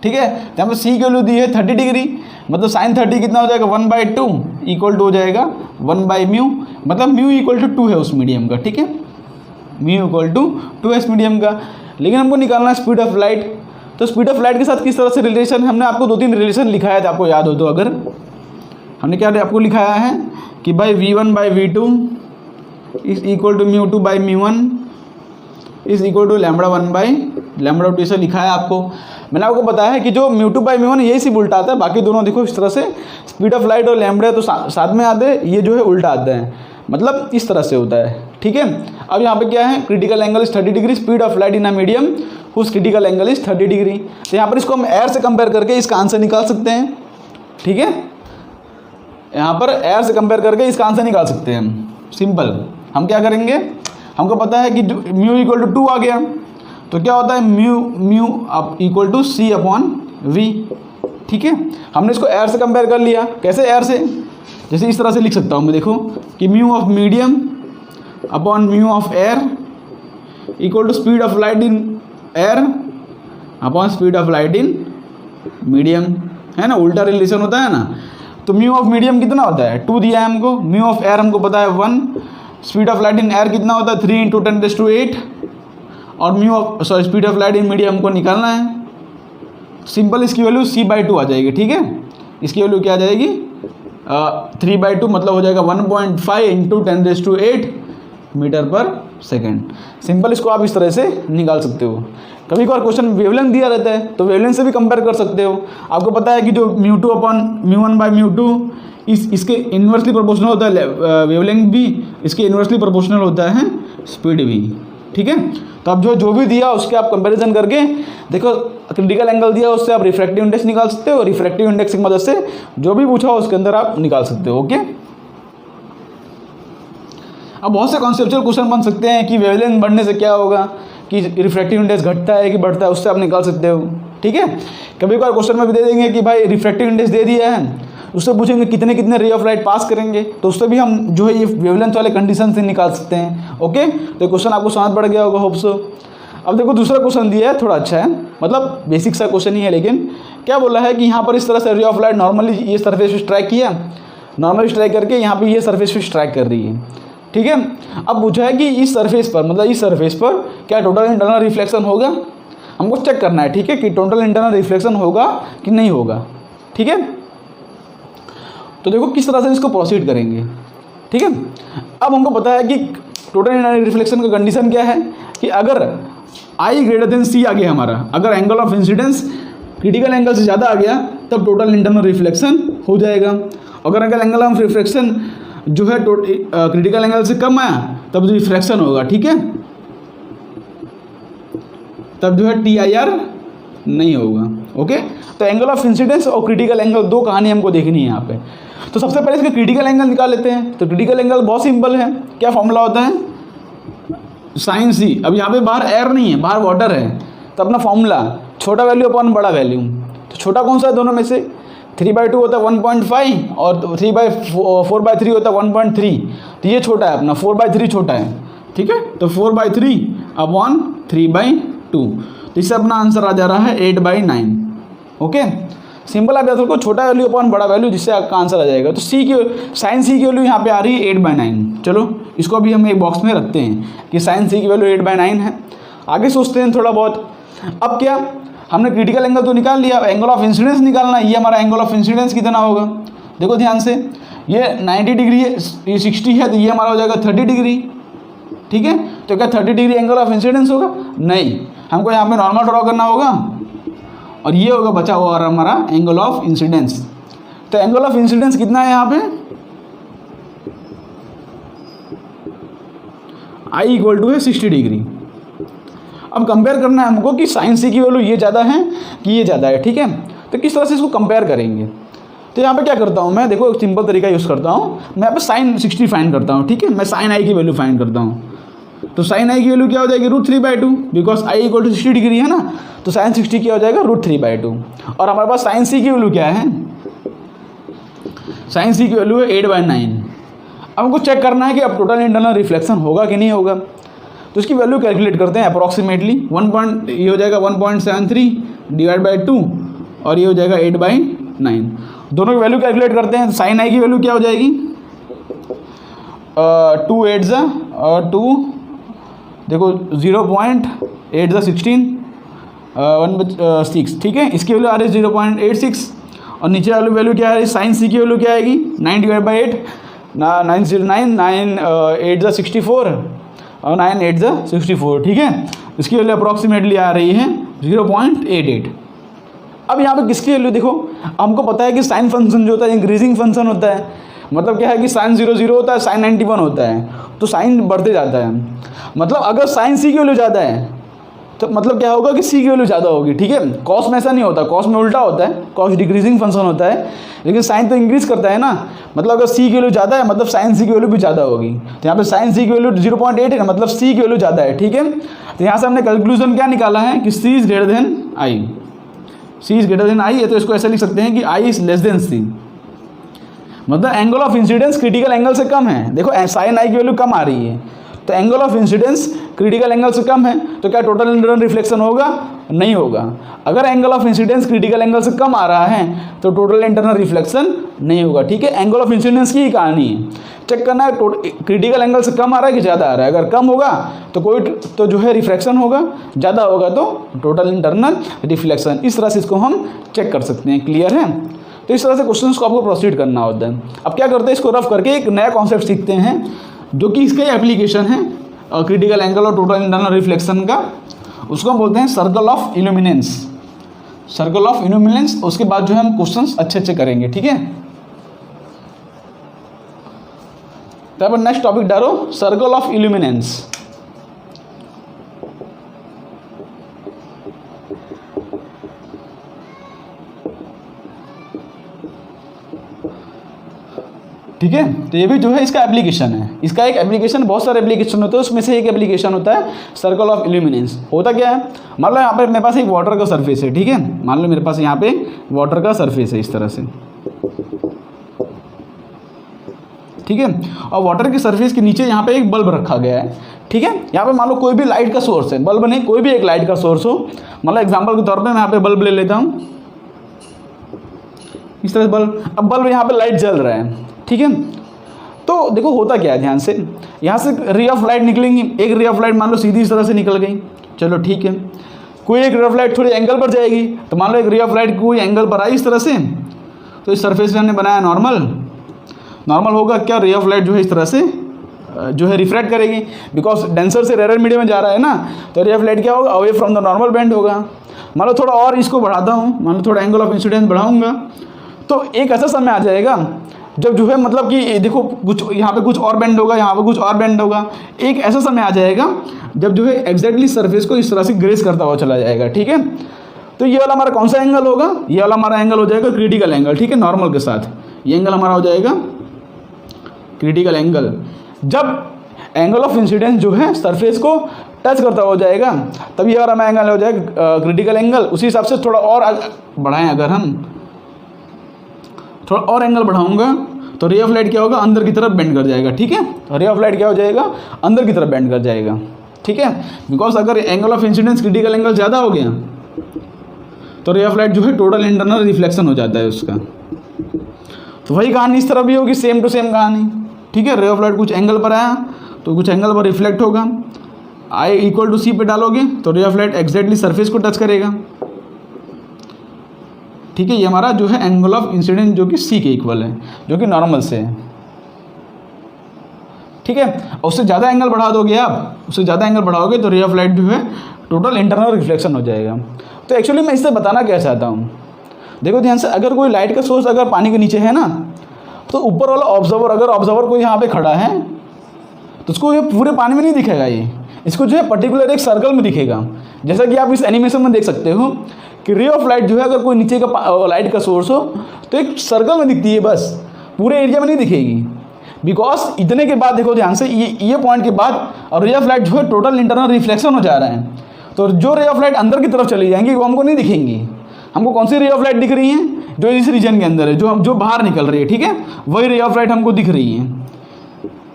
ठीक है। तो यहाँ पे सी की वैल्यू दी है 30 डिग्री, मतलब साइन 30 कितना हो जाएगा 1/2 इक्वल टू हो जाएगा 1/μ, मतलब म्यू इक्वल टू 2 है उस मीडियम का, ठीक है, म्यू इक्वल टू 2 है इस मीडियम का। लेकिन हमको निकालना है स्पीड ऑफ लाइट। तो स्पीड ऑफ लाइट के साथ किस तरह से रिलेशन, हमने आपको 2-3 रिलेशन लिखाया था, आपको याद हो तो, अगर हमने क्या आपको लिखाया है कि भाई v1/v2 is equal to μ2/μ1 is equal to λ1/λ2 इसे लिखा है आपको। मैंने आपको बताया है कि जो μ2/μ1 यही सिर्फ उल्टा आता है, बाकी दोनों देखो इस तरह से स्पीड ऑफ लाइट और लैम्बडा तो साथ में आते हैं, ये जो है उल्टा आता है, मतलब इस तरह से होता है, ठीक है। अब यहाँ पे क्या है? Critical angle is 30 degree, speed of light in a medium whose critical angle is 30 degree. तो यहाँ पर इसको हम एयर से कंपेयर करके इसका आंसर निकाल सकते हैं, ठीक है। यहाँ पर एयर से कंपेयर करके इसका आंसर निकाल सकते हैं हम, सिंपल। हम क्या करेंगे? हमको पता है कि म्यू इक्वल टू 2 आ गया, तो क्या होता है म्यू अब इक्वल टू c/v, ठीक है। हमने इसको एयर से कंपेयर कर लिया। कैसे एयर से? जैसे इस तरह से लिख सकता हूँ मैं, देखो कि mu of medium upon mu of air equal to speed of light in air upon speed of light in medium, है ना, उल्टा रिलेशन होता है ना। तो म्यू ऑफ मीडियम कितना होता है? 2 दिया है हमको। म्यू ऑफ एयर हमको पता है 1, speed of light in air कितना होता है 3 × 10⁸, और mu of speed of light in medium हमको निकालना है। सिंपल इसकी वैल्यू c/2 आ जाएगी, ठीक है। इसकी वैल्यू क्या आ जाएगी? 3/2 मतलब हो जाएगा 1.5 × 10⁸ मीटर पर सेकेंड। सिंपल इसको आप इस तरह से निकाल सकते हो। कभी कभार क्वेश्चन वेवलेंथ दिया रहता है, तो वेवलेंथ से भी कंपेयर कर सकते हो। आपको पता है कि जो μ2/μ1/μ2 इसके इन्वर्सली प्रोपोर्शनल होता है वेवलेंथ भी, इसके इन्वर्सली प्रोपोर्शनल होता है स्पीड भी, ठीक है। तो आप जो भी दिया उसके आप कंपैरिजन करके देखो, क्रिटिकल एंगल दिया उससे आप रिफ्रैक्टिव इंडेक्स निकाल सकते हो, रिफ्रैक्टिव इंडेक्स की मदद से जो भी पूछा हो उसके अंदर आप निकाल सकते हो, ओके। अब बहुत से कॉन्सेप्चुअल क्वेश्चन बन सकते हैं कि वेवलेंथ बढ़ने से क्या होगा, कि रिफ्रैक्टिव इंडेक्स घटता है कि बढ़ता है, उससे आप निकाल सकते हो। ठीक है, कभी कभार क्वेश्चन में भी दे देंगे कि भाई रिफ्रैक्टिव इंडेक्स दे दिया है, उससे पूछेंगे कितने कितने रे ऑफ लाइट पास करेंगे, तो उससे भी हम जो है ये वेवलेंथ वाले कंडीशन से निकाल सकते हैं। ओके, तो क्वेश्चन आपको समझ पड़ गया होगा, होप सो। अब देखो दूसरा क्वेश्चन दिया है, थोड़ा अच्छा है, मतलब बेसिक सा क्वेश्चन ही है, लेकिन क्या बोला है कि यहाँ पर इस तरह से रे ऑफ लाइट नॉर्मली ये सरफेस पे स्ट्राइक किया, नॉर्मली स्ट्राइक करके यहाँ पे ये सरफेस पे स्ट्राइक कर रही है। ठीक है, अब पूछा है कि इस सरफेस पर, मतलब इस सरफेस पर क्या टोटल इंटरनल रिफ्लेक्शन होगा, हमको चेक करना है। ठीक है, कि टोटल इंटरनल रिफ्लेक्शन होगा कि नहीं होगा। ठीक है, तो देखो किस तरह से इसको प्रोसीड करेंगे। ठीक है, अब हमको पता है कि टोटल इंटरनल रिफ्लेक्शन का कंडीशन क्या है कि अगर आई ग्रेटर देन सी आ गया हमारा, अगर angle of incidence critical angle से ज़्यादा आ गया तब टोटल इंटरनल रिफ्लेक्शन हो जाएगा। अगर एंगल ऑफ रिफ्लेक्शन जो है क्रिटिकल एंगल से कम आया तब रिफ्रैक्शन होगा। ठीक है, तब जो है TIR नहीं होगा। ओके, तो एंगल ऑफ इंसिडेंस और क्रिटिकल एंगल दो कहानी हमको देखनी है यहाँ पे। तो सबसे पहले इसका क्रिटिकल एंगल निकाल लेते हैं। तो क्रिटिकल एंगल बहुत सिंपल है, क्या फॉर्मूला होता है, साइन सी। अब यहाँ पे बाहर एयर नहीं है, बाहर वाटर है, तो अपना फॉर्मूला छोटा वैल्यू अपॉन बड़ा वैल्यू। तो छोटा कौन सा है दोनों में से, 3/2 होता है 1.5 और 4/3 होता है 1.3। तो ये छोटा है अपना, 4/3 छोटा है। ठीक है, तो 4/3 अपॉन 3/2, तो इससे अपना आंसर आ जा रहा है 8/9। ओके, सिंपल आप याद रखो, छोटा वैल्यू अपॉन बड़ा वैल्यू, जिससे आपका आंसर आ जाएगा। तो सी की साइन सी की वैल्यू यहाँ पे आ रही है 8/9। चलो इसको भी हम एक बॉक्स में रखते हैं कि साइन सी की वैल्यू 8/9 है। आगे सोचते हैं थोड़ा बहुत। अब क्या, हमने क्रिटिकल एंगल तो निकाल लिया, एंगल ऑफ इंसिडेंस निकालना है। ये हमारा एंगल ऑफ इंसिडेंस कितना होगा, देखो ध्यान से, ये 90 डिग्री है, ये 60 है, तो ये हमारा हो जाएगा 30 डिग्री। ठीक है, तो क्या 30 डिग्री एंगल ऑफ इंसिडेंस होगा, नहीं, हमको यहाँ पे नॉर्मल ड्रॉ करना होगा, और ये होगा बचा हुआ हमारा एंगल ऑफ इंसिडेंस। तो एंगल ऑफ इंसिडेंस कितना है यहाँ पे, I इक्वल टू है 60 डिग्री। अब कंपेयर करना है हमको कि साइन सी की वैल्यू ये ज़्यादा है कि ये ज़्यादा है। ठीक है, तो किस तरह से इसको कंपेयर करेंगे। तो यहाँ पे क्या करता हूँ मैं, देखो एक सिंपल तरीका यूज़ करता हूँ, मैं यहाँ पे साइन 60 फाइंड करता हूँ। ठीक है, मैं साइन आई की वैल्यू फाइंड करता हूँ। तो साइन आई की वैल्यू क्या हो जाएगी, √3/2, because i equal to 60 degree है ना, तो साइन 60 क्या हो जाएगा, √3/2। और हमारे पास साइन सी की वैल्यू क्या है, साइन सी की वैल्यू है 8/9। अब हमको चेक करना है कि अब टोटल इंटरनल रिफ्लेक्शन होगा कि नहीं होगा। तो इसकी वैल्यू कैलकुलेट करते हैं अप्रॉक्सीमेटली, ये हो जाएगा 1.73 / 2 और ये हो जाएगा 8/9। दोनों की वैल्यू कैलकुलेट करते हैं। साइन आई की वैल्यू क्या हो जाएगी, 2 8 और 2 देखो 0.8 16 1/6। ठीक है, इसकी वैल्यू आ रही है 0.86 और नीचे वाली वैल्यू क्या है, साइन सी की वैल्यू क्या आएगी, 9/8 909 9 8 64 और 9 8 64। ठीक है, इसकी वैल्यू अप्रॉक्सीमेटली आ रही है 0.88। अब यहाँ पे किसकी वैल्यू देखो, हमको पता है कि साइन फंक्शन जो होता है इंक्रीजिंग फंक्शन होता है, मतलब क्या है कि साइन 0 होता है, साइन 91 होता है, तो साइन बढ़ते जाता है। मतलब अगर साइन सी की वैल्यू ज़्यादा है तो मतलब क्या होगा कि सी की वैल्यू ज़्यादा होगी। ठीक है, कॉस में ऐसा नहीं होता, कॉस में उल्टा होता है, कॉस डिक्रीजिंग फंक्शन होता है, लेकिन साइन तो इंक्रीज करता है ना। मतलब अगर सी की वैल्यू ज़्यादा है मतलब साइन सी की वैल्यू भी ज़्यादा होगी। तो यहाँ पे साइन सी की वैल्यू 0.8 है, मतलब सी की वैल्यू ज़्यादा है। ठीक है, तो यहाँ से हमने कंक्लूजन क्या निकाला है कि C is greater than I, C is greater than I है, तो इसको ऐसे लिख सकते हैं कि I is less than C. मतलब angle of incidence critical angle से कम है। देखो साइन आई की वैल्यू कम आ रही है, तो angle of incidence critical angle से कम है, तो क्या टोटल इंटरनल रिफ्लेक्शन होगा, नहीं होगा। अगर angle of incidence critical angle से कम आ रहा है तो टोटल इंटरनल रिफ्लेक्शन नहीं होगा। ठीक है, एंगल ऑफ इंसिडेंस की ही कहानी है, चेक करना है क्रिटिकल एंगल से कम आ रहा है कि ज़्यादा आ रहा है। अगर कम होगा तो जो है रिफ्लेक्शन होगा, ज़्यादा होगा तो टोटल इंटरनल रिफ्लेक्शन। इस तरह से इसको हम चेक कर सकते हैं। क्लियर है, तो इस तरह से क्वेश्चंस को आपको प्रोसीड करना होता है। अब क्या करते हैं, इसको रफ करके एक नया कॉन्सेप्ट सीखते हैं जो कि इसका एप्लीकेशन है क्रिटिकल एंगल और टोटल इंटरनल रिफ्लेक्शन का। उसको हम बोलते हैं circle of illuminance, circle of illuminance. उसके बाद जो है हम क्वेश्चंस अच्छे अच्छे करेंगे। ठीक है, तो नेक्स्ट टॉपिक डालो, सर्कल ऑफ इल्यूमिनेंस। ठीक है। तो ये भी जो है इसका एप्लीकेशन है, इसका एक एप्लीकेशन, बहुत सारे एप्लीकेशन होते हैं, उसमें से एक एप्लीकेशन होता है सर्कल ऑफ इल्यूमिनेंस। होता क्या है, मान लो यहाँ पे मेरे पास एक वाटर का सरफेस है, ठीक है, मान लो मेरे पास यहाँ पे वाटर का सरफेस है इस तरह से, ठीक है, और वाटर के सरफेस के नीचे यहाँ पे एक बल्ब रखा गया है, ठीक है। यहाँ पे मान लो कोई भी लाइट का सोर्स है, बल्ब नहीं, कोई भी एक लाइट का सोर्स हो, मतलब एग्जांपल के तौर पे मैं यहाँ पे बल्ब ले लेता हूँ, इस तरह से बल्ब, अब बल्ब यहाँ पे लाइट जल रहा है, ठीक है। तो देखो होता क्या है, ध्यान से, यहाँ से रे ऑफ लाइट निकलेंगी, एक रे ऑफ लाइट मान लो सीधी इस तरह से निकल गई, चलो ठीक है, कोई एक रे ऑफ लाइट थोड़ी एंगल पर जाएगी, तो मान लो एक रे ऑफ लाइट कोई एंगल पर आई इस तरह से, तो इस सरफेस पे हमने बनाया नॉर्मल होगा क्या, रे ऑफ लाइट जो है इस तरह से जो है रिफ्रैक्ट करेगी, बिकॉज डेंसर से रेयर मीडियम में जा रहा है ना, तो रे ऑफ लाइट क्या होगा, away from the normal bend होगा। मान लो थोड़ा और इसको बढ़ाता हूँ, मान लो थोड़ा एंगल ऑफ इंसिडेंस बढ़ाऊंगा, तो एक ऐसा समय आ जाएगा जब जो है मतलब कि देखो कुछ यहाँ पे कुछ और बेंड होगा, यहाँ पे कुछ और बेंड होगा, एक ऐसा समय आ जाएगा जब जो है एग्जैक्टली सरफेस को इस तरह से ग्रेस करता हुआ चला जाएगा, ठीक है। तो ये वाला हमारा कौन सा एंगल होगा, ये वाला हमारा एंगल हो जाएगा क्रिटिकल एंगल, ठीक है, नॉर्मल के साथ ये एंगल हमारा हो जाएगा क्रिटिकल एंगल। जब एंगल ऑफ इंसिडेंस जो है सरफेस को टच करता हो जाएगा, तब ये वाला एंगल हो जाएगा क्रिटिकल एंगल। उसी हिसाब से थोड़ा और बढ़ाएं, अगर हम थोड़ा और एंगल बढ़ाऊंगा तो रे ऑफ लाइट क्या होगा, अंदर की तरफ बेंड कर जाएगा, ठीक है, रे ऑफ लाइट क्या हो जाएगा, अंदर की तरफ बेंड कर जाएगा, ठीक है, बिकॉज अगर angle of incidence critical angle ज़्यादा हो गया तो रे ऑफ लाइट जो है टोटल इंटरनल रिफ्लेक्शन हो जाता है उसका। तो वही कहानी इस तरह भी होगी, सेम टू सेम कहानी, ठीक है। रे ऑफ लाइट कुछ एंगल पर आया तो कुछ एंगल पर रिफ्लेक्ट होगा, आई इक्वल टू सी पे डालोगे तो रे ऑफ लाइट एग्जैक्टली सरफेस को टच करेगा, ठीक है। ये हमारा जो है एंगल ऑफ इंसिडेंस जो कि सी के इक्वल है, जो कि नॉर्मल से है, ठीक है। और उससे ज़्यादा एंगल बढ़ा दोगे आप, उससे ज़्यादा एंगल बढ़ाओगे तो रे ऑफ लाइट जो है टोटल इंटरनल रिफ्लेक्शन हो जाएगा। तो एक्चुअली मैं इससे बताना क्या चाहता हूँ, देखो ध्यान से, अगर कोई लाइट का सोर्स अगर पानी के नीचे है ना, तो ऊपर वाला ऑब्जर्वर, अगर ऑब्जर्वर कोई यहाँ पे खड़ा है तो उसको ये पूरे पानी में नहीं दिखेगा, ये इसको जो है पर्टिकुलर एक सर्कल में दिखेगा। जैसा कि आप इस एनिमेशन में देख सकते हो कि रे ऑफ लाइट जो है अगर कोई नीचे का लाइट का सोर्स हो तो एक सर्कल में दिखती है, बस पूरे एरिया में नहीं दिखेगी। बिकॉज इतने के बाद देखो ध्यान से, ये पॉइंट के बाद और रे ऑफ लाइट जो है टोटल इंटरनल रिफ्लेक्शन हो जा रहा है, तो जो रे ऑफ लाइट अंदर की तरफ चली जाएंगी वो हमको नहीं दिखेंगी। हमको कौन सी रे ऑफ लाइट दिख रही है, जो इस रीजन के अंदर है, जो बाहर निकल रही है, ठीक है, वही रे ऑफ लाइट हमको दिख रही है,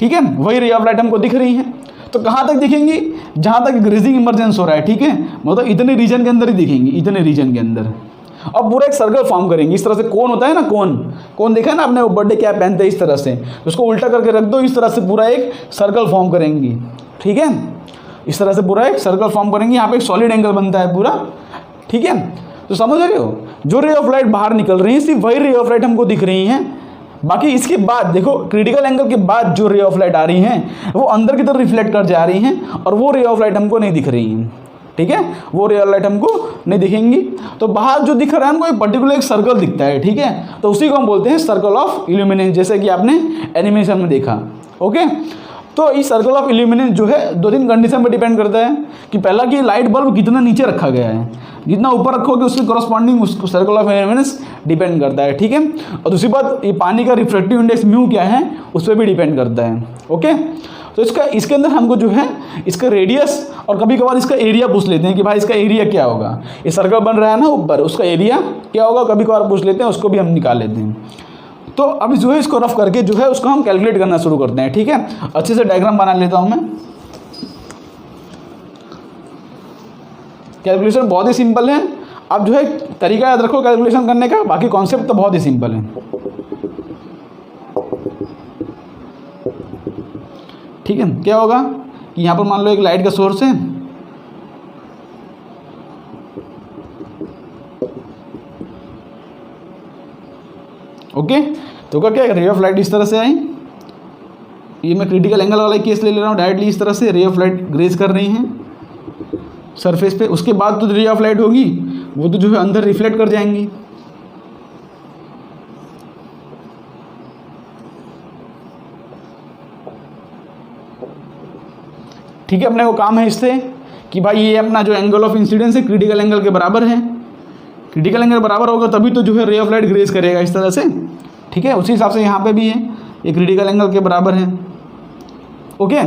ठीक है, वही रे ऑफ लाइट हमको दिख रही है। तो कहाँ तक दिखेंगी, जहाँ तक ग्रेजिंग इमरजेंस हो रहा है, ठीक है, मतलब इतने रीजन के अंदर ही दिखेंगी, इतने रीजन के अंदर, और पूरा एक सर्कल फॉर्म करेंगे। इस तरह से कोन होता है ना, कोन देखा है ना आपने, वो बर्थडे कैप पहनते हैं इस तरह से, उसको उल्टा करके रख दो, इस तरह से पूरा एक सर्कल फॉर्म करेंगी, ठीक है, इस तरह से पूरा एक सर्कल फॉर्म करेंगे, यहाँ पे एक सॉलिड एंगल बनता है पूरा, ठीक है। तो समझ रहे हो, जो रे ऑफ लाइट बाहर निकल रही है सिर्फ वही रे ऑफ लाइट हमको दिख रही हैं, बाकी इसके बाद देखो क्रिटिकल एंगल के बाद जो रे ऑफ लाइट आ रही हैं वो अंदर की तरफ रिफ्लेक्ट कर जा रही हैं, और वो रे ऑफ लाइट हमको नहीं दिख रही हैं, ठीक है, वो रे ऑफ लाइट हमको नहीं दिखेंगी। तो बाहर जो दिख रहा है हमको एक पर्टिकुलर एक सर्कल दिखता है, ठीक है, तो उसी को हम बोलते हैं सर्कल ऑफ इल्यूमिनेंस, जैसे कि आपने एनिमेशन में देखा, ओके। तो इस सर्कल ऑफ इल्यूमिनेंस जो है 2-3 कंडीशन पर डिपेंड करता है कि पहला कि लाइट बल्ब कितना नीचे रखा गया है, जितना ऊपर रखोगे उसके कॉरस्पॉन्डिंग उसको सर्कल ऑफ इल्यूमिनेंस डिपेंड करता है, ठीक है। और दूसरी बात, ये पानी का रिफ्रैक्टिव इंडेक्स म्यू क्या है उस पर भी डिपेंड करता है, ओके। तो इसके अंदर हमको जो है इसका रेडियस और कभी कभार इसका एरिया पूछ लेते हैं कि भाई इसका एरिया क्या होगा, ये सर्कल बन रहा है ना ऊपर, उसका एरिया क्या होगा कभी कभार पूछ लेते हैं, उसको भी हम निकाल लेते हैं। तो अभी जो है इसको रफ करके जो है उसको हम कैलकुलेट करना शुरू करते हैं, ठीक है। अच्छे से डायग्राम बना लेता हूँ मैं। कैलकुलेशन बहुत ही सिंपल है, अब जो है तरीका याद रखो कैलकुलेशन करने का, बाकी कॉन्सेप्ट तो बहुत ही सिंपल है, ठीक है। क्या होगा कि यहाँ पर मान लो एक लाइट का सोर्स है, ओके। तो क्या रे ऑफ लाइट इस तरह से आई, ये मैं क्रिटिकल एंगल वाला केस ले रहा हूँ, डायरेक्टली इस तरह से रे ऑफ लाइट ग्रेज कर रही हैं सरफेस पे, उसके बाद तो रे ऑफ लाइट होगी वो तो जो है अंदर रिफ्लेक्ट कर जाएंगी, ठीक है। अपने को काम है इससे कि भाई ये अपना जो एंगल ऑफ इंसिडेंस है क्रिटिकल एंगल के बराबर है, क्रिटिकल एंगल बराबर होगा तभी तो जो है रे ऑफ लाइट ग्रेज करेगा इस तरह से, ठीक है। उसी हिसाब से यहाँ पे भी है, ये क्रिटिकल एंगल के बराबर है। ओके,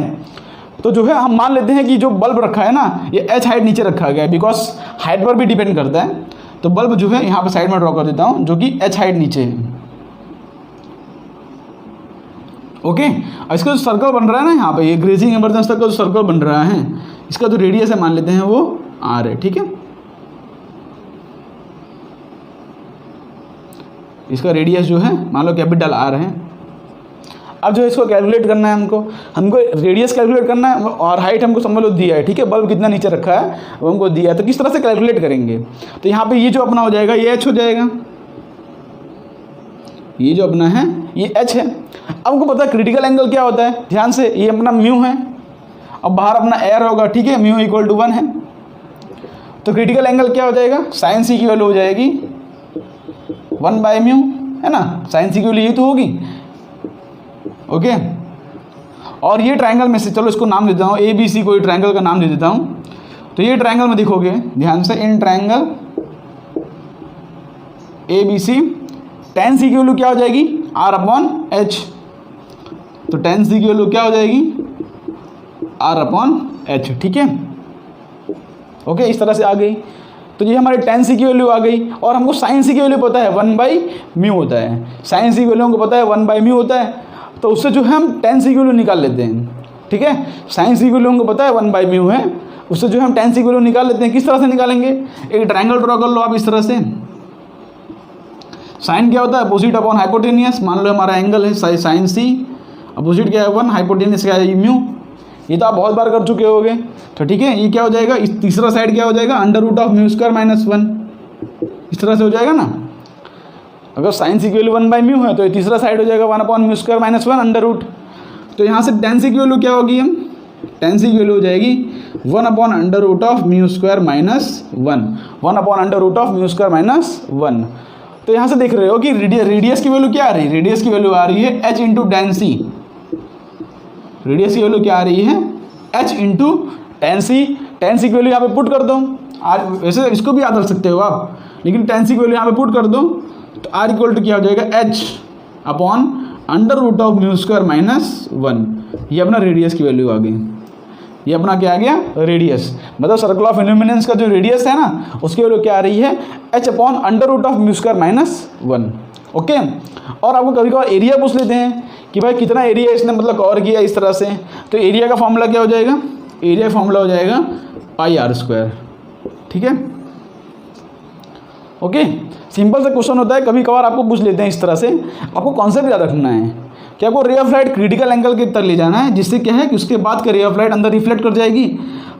तो जो है हम मान लेते हैं कि जो बल्ब रखा है ना, ये एच हाइट नीचे रखा गया है, बिकॉज हाइट पर भी डिपेंड करता है। तो बल्ब जो है यहाँ पे साइड में ड्रॉ कर देता हूँ, जो कि एच हाइट नीचे है। ओके, और इसका जो सर्कल बन रहा है ना यहाँ पे, ये ग्रेजिंग इमरजेंस तक का जो सर्कल बन रहा है, इसका जो रेडियस है मान लेते हैं वो आर है। ठीक है, इसका रेडियस जो है मान लो कैपिटल आर है। अब जो है इसको कैलकुलेट करना है, हमको रेडियस कैलकुलेट करना है और हाइट हमको समझ लो दिया है। ठीक है, बल्ब कितना नीचे रखा है वो हमको दिया है, तो किस तरह से कैलकुलेट करेंगे। तो यहाँ पे ये जो अपना हो जाएगा ये एच हो जाएगा, ये जो अपना है ये एच है। अब हमको पता है क्रिटिकल एंगल क्या होता है, ध्यान से, ये अपना म्यू है और बाहर अपना एयर होगा। ठीक है, म्यू इक्वल टू 1 है, तो क्रिटिकल एंगल क्या हो जाएगा, साइन सी की वैल्यू हो जाएगी 1/μ, है ना, साइन सी की वैल्यू ये तो होगी। ओके, और ये ट्रायंगल में से, चलो इसको नाम देता हूँ ए बी सी, कोई ट्रायंगल का नाम दे देता हूँ। तो ये ट्रायंगल में देखोगे ध्यान से, in triangle A B C, tan C की वैल्यू क्या हो जाएगी, R/H। तो tan सी की वैल्यू क्या हो जाएगी, R/H। ठीक है, ओके, इस तरह से आ गई। तो ये हमारे tan सी की वैल्यू आ गई, और हमको sin सी की वैल्यू पता है 1/μ होता है, sin सी की वैल्यू हमको पता है 1/μ होता है। तो उससे जो है हम tan सी की वैल्यू निकाल लेते हैं। ठीक है, sin सी की वैल्यू हमको पता है 1/μ है, उससे जो हम tan सी की वैल्यू निकाल लेते हैं। किस तरह से निकालेंगे, एक ट्रायंगल ड्रॉ कर लो आप इस तरह से। साइन क्या होता है, अपोजिट अपॉन हाइपोटेनियस। मान लो हमारा एंगल है साइन सी, अपोजिट क्या है 1, हाइपोटेनियस क्या है म्यू। ये तो आप बहुत बार कर चुके होगे। तो ठीक है, ये क्या हो जाएगा, इस तीसरा साइड क्या हो जाएगा, √μ² - 1, इस तरह से हो जाएगा ना। अगर साइन सी की वैल्यू 1/μ है तो ये तीसरा साइड हो जाएगा 1/μ² - 1 अंडर रूट। तो यहाँ से tan सी की वैल्यू क्या होगी, हम tan सी की वैल्यू हो जाएगी 1/√μ² - 1, 1/√μ² - 1। तो यहाँ से देख रहे हो कि रेडियस की वैल्यू क्या आ रही है, रेडियस की वैल्यू आ रही है h इंटू tan सी। रेडियस की वैल्यू क्या आ रही है, h इंटू tan सी। tan सी की वैल्यू यहाँ पे पुट कर दो, वैसे इसको भी याद रख सकते हो आप, लेकिन tan सी की वैल्यू यहाँ पे पुट कर दो, तो r इक्वल टू क्या हो जाएगा, h/√μ² - 1। ये अपना रेडियस की वैल्यू आ गई। ये अपना क्या आ गया, रेडियस, मतलब सर्कल ऑफ इल्यूमिनेंस का जो रेडियस है ना, उसकी वैल्यू क्या आ रही है, h/√μ² - 1। ओके, और आपको कभी कभार एरिया पूछ लेते हैं कि भाई कितना एरिया इसने मतलब कवर किया इस तरह से। तो एरिया का फॉर्मूला क्या हो जाएगा, एरिया का फॉर्मूला हो जाएगा πr²। ठीक है, ओके, सिंपल सा क्वेश्चन होता है, कभी कभार आपको पूछ लेते हैं इस तरह से। आपको कॉन्सेप्ट याद रखना है कि आपको रे ऑफ लाइट क्रिटिकल एंगल के तक ले जाना है, जिससे क्या है कि उसके बाद का रे ऑफ लाइट अंदर रिफ्लेक्ट कर जाएगी।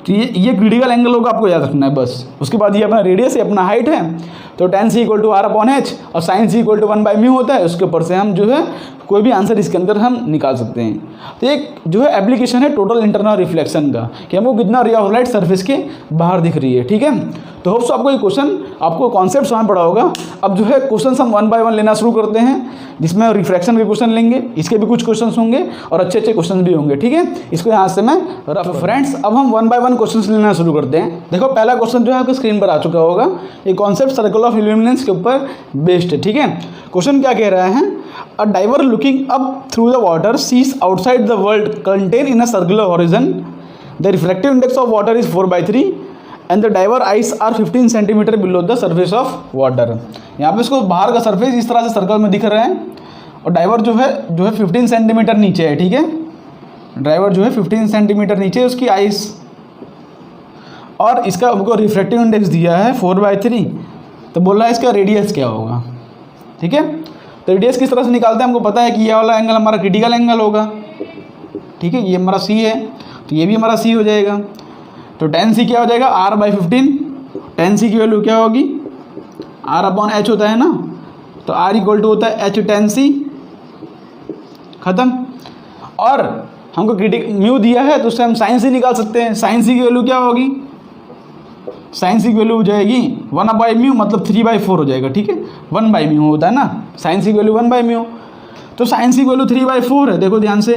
तो ये क्रिटिकल एंगल होगा, आपको याद रखना है बस। उसके बाद ये अपना रेडियस है, अपना हाइट है, तो tan C equal to R/H और sin सी इक्वल टू 1/μ होता है। उसके ऊपर से हम जो है कोई भी आंसर इसके अंदर हम निकाल सकते हैं। तो एक जो है एप्लीकेशन है टोटल इंटरनल रिफ्लेक्शन का, कि हमको कितना रे ऑफ लाइट सरफेस के बाहर दिख रही है। ठीक है, तो होप्स आपको ये क्वेश्चन, आपको कॉन्सेप्ट समझ पड़ा होगा। अब जो है क्वेश्चन हम 1 बाय 1 लेना शुरू करते हैं, जिसमें रिफ्रैक्शन के क्वेश्चन लेंगे, इसके भी कुछ क्वेश्चन होंगे और अच्छे अच्छे क्वेश्चन भी होंगे। ठीक है, इसको यहाँ से मैं रफ। फ्रेंड्स, अब हम 1 बाय 1 क्वेश्चन लेना शुरू करते हैं। देखो, पहला क्वेश्चन जो है आपको स्क्रीन पर आ चुका होगा। ये कॉन्सेप्ट सर्कल ऑफ इल्यूमिनेंस के ऊपर बेस्ड है। ठीक है, क्वेश्चन क्या कह रहा है, a diver looking up through the water sees outside the world contain in a circular horizon, the refractive index of water is 4/3 and the diver eyes are 15 centimetre below the surface of water. यहाँ पे इसको बाहर का surface इस तरह से circle में दिख रहा है, और डाइवर जो है 15 सेंटीमीटर नीचे है। ठीक है, ड्राइवर जो है 15 सेंटीमीटर नीचे है उसकी आइस, और इसका हमको रिफ्रैक्टिव इंडेक्स दिया है 4/3। तो बोल रहा है इसका रेडियस क्या होगा। ठीक है, तो रेडियस किस तरह से निकालते हैं, हमको पता है कि ये वाला एंगल हमारा क्रिटिकल एंगल होगा। ठीक है, ये हमारा सी है, तो ये भी हमारा सी हो जाएगा। तो tan सी क्या हो जाएगा, R/15। tan सी की वैल्यू क्या होगी, R/H होता है ना, तो R इक्वल टू होता है H tan सी, खत्म। और हमको म्यू दिया है, तो उससे हम साइन सी निकाल सकते हैं। साइन सी की वैल्यू क्या होगी, साइन सी की वैल्यू हो जाएगी 1/μ, मतलब 3/4 हो जाएगा। ठीक है, 1/μ होता है ना, साइन सी की वैल्यू 1/μ। तो साइन सी की वैल्यू 3/4 है। देखो ध्यान से,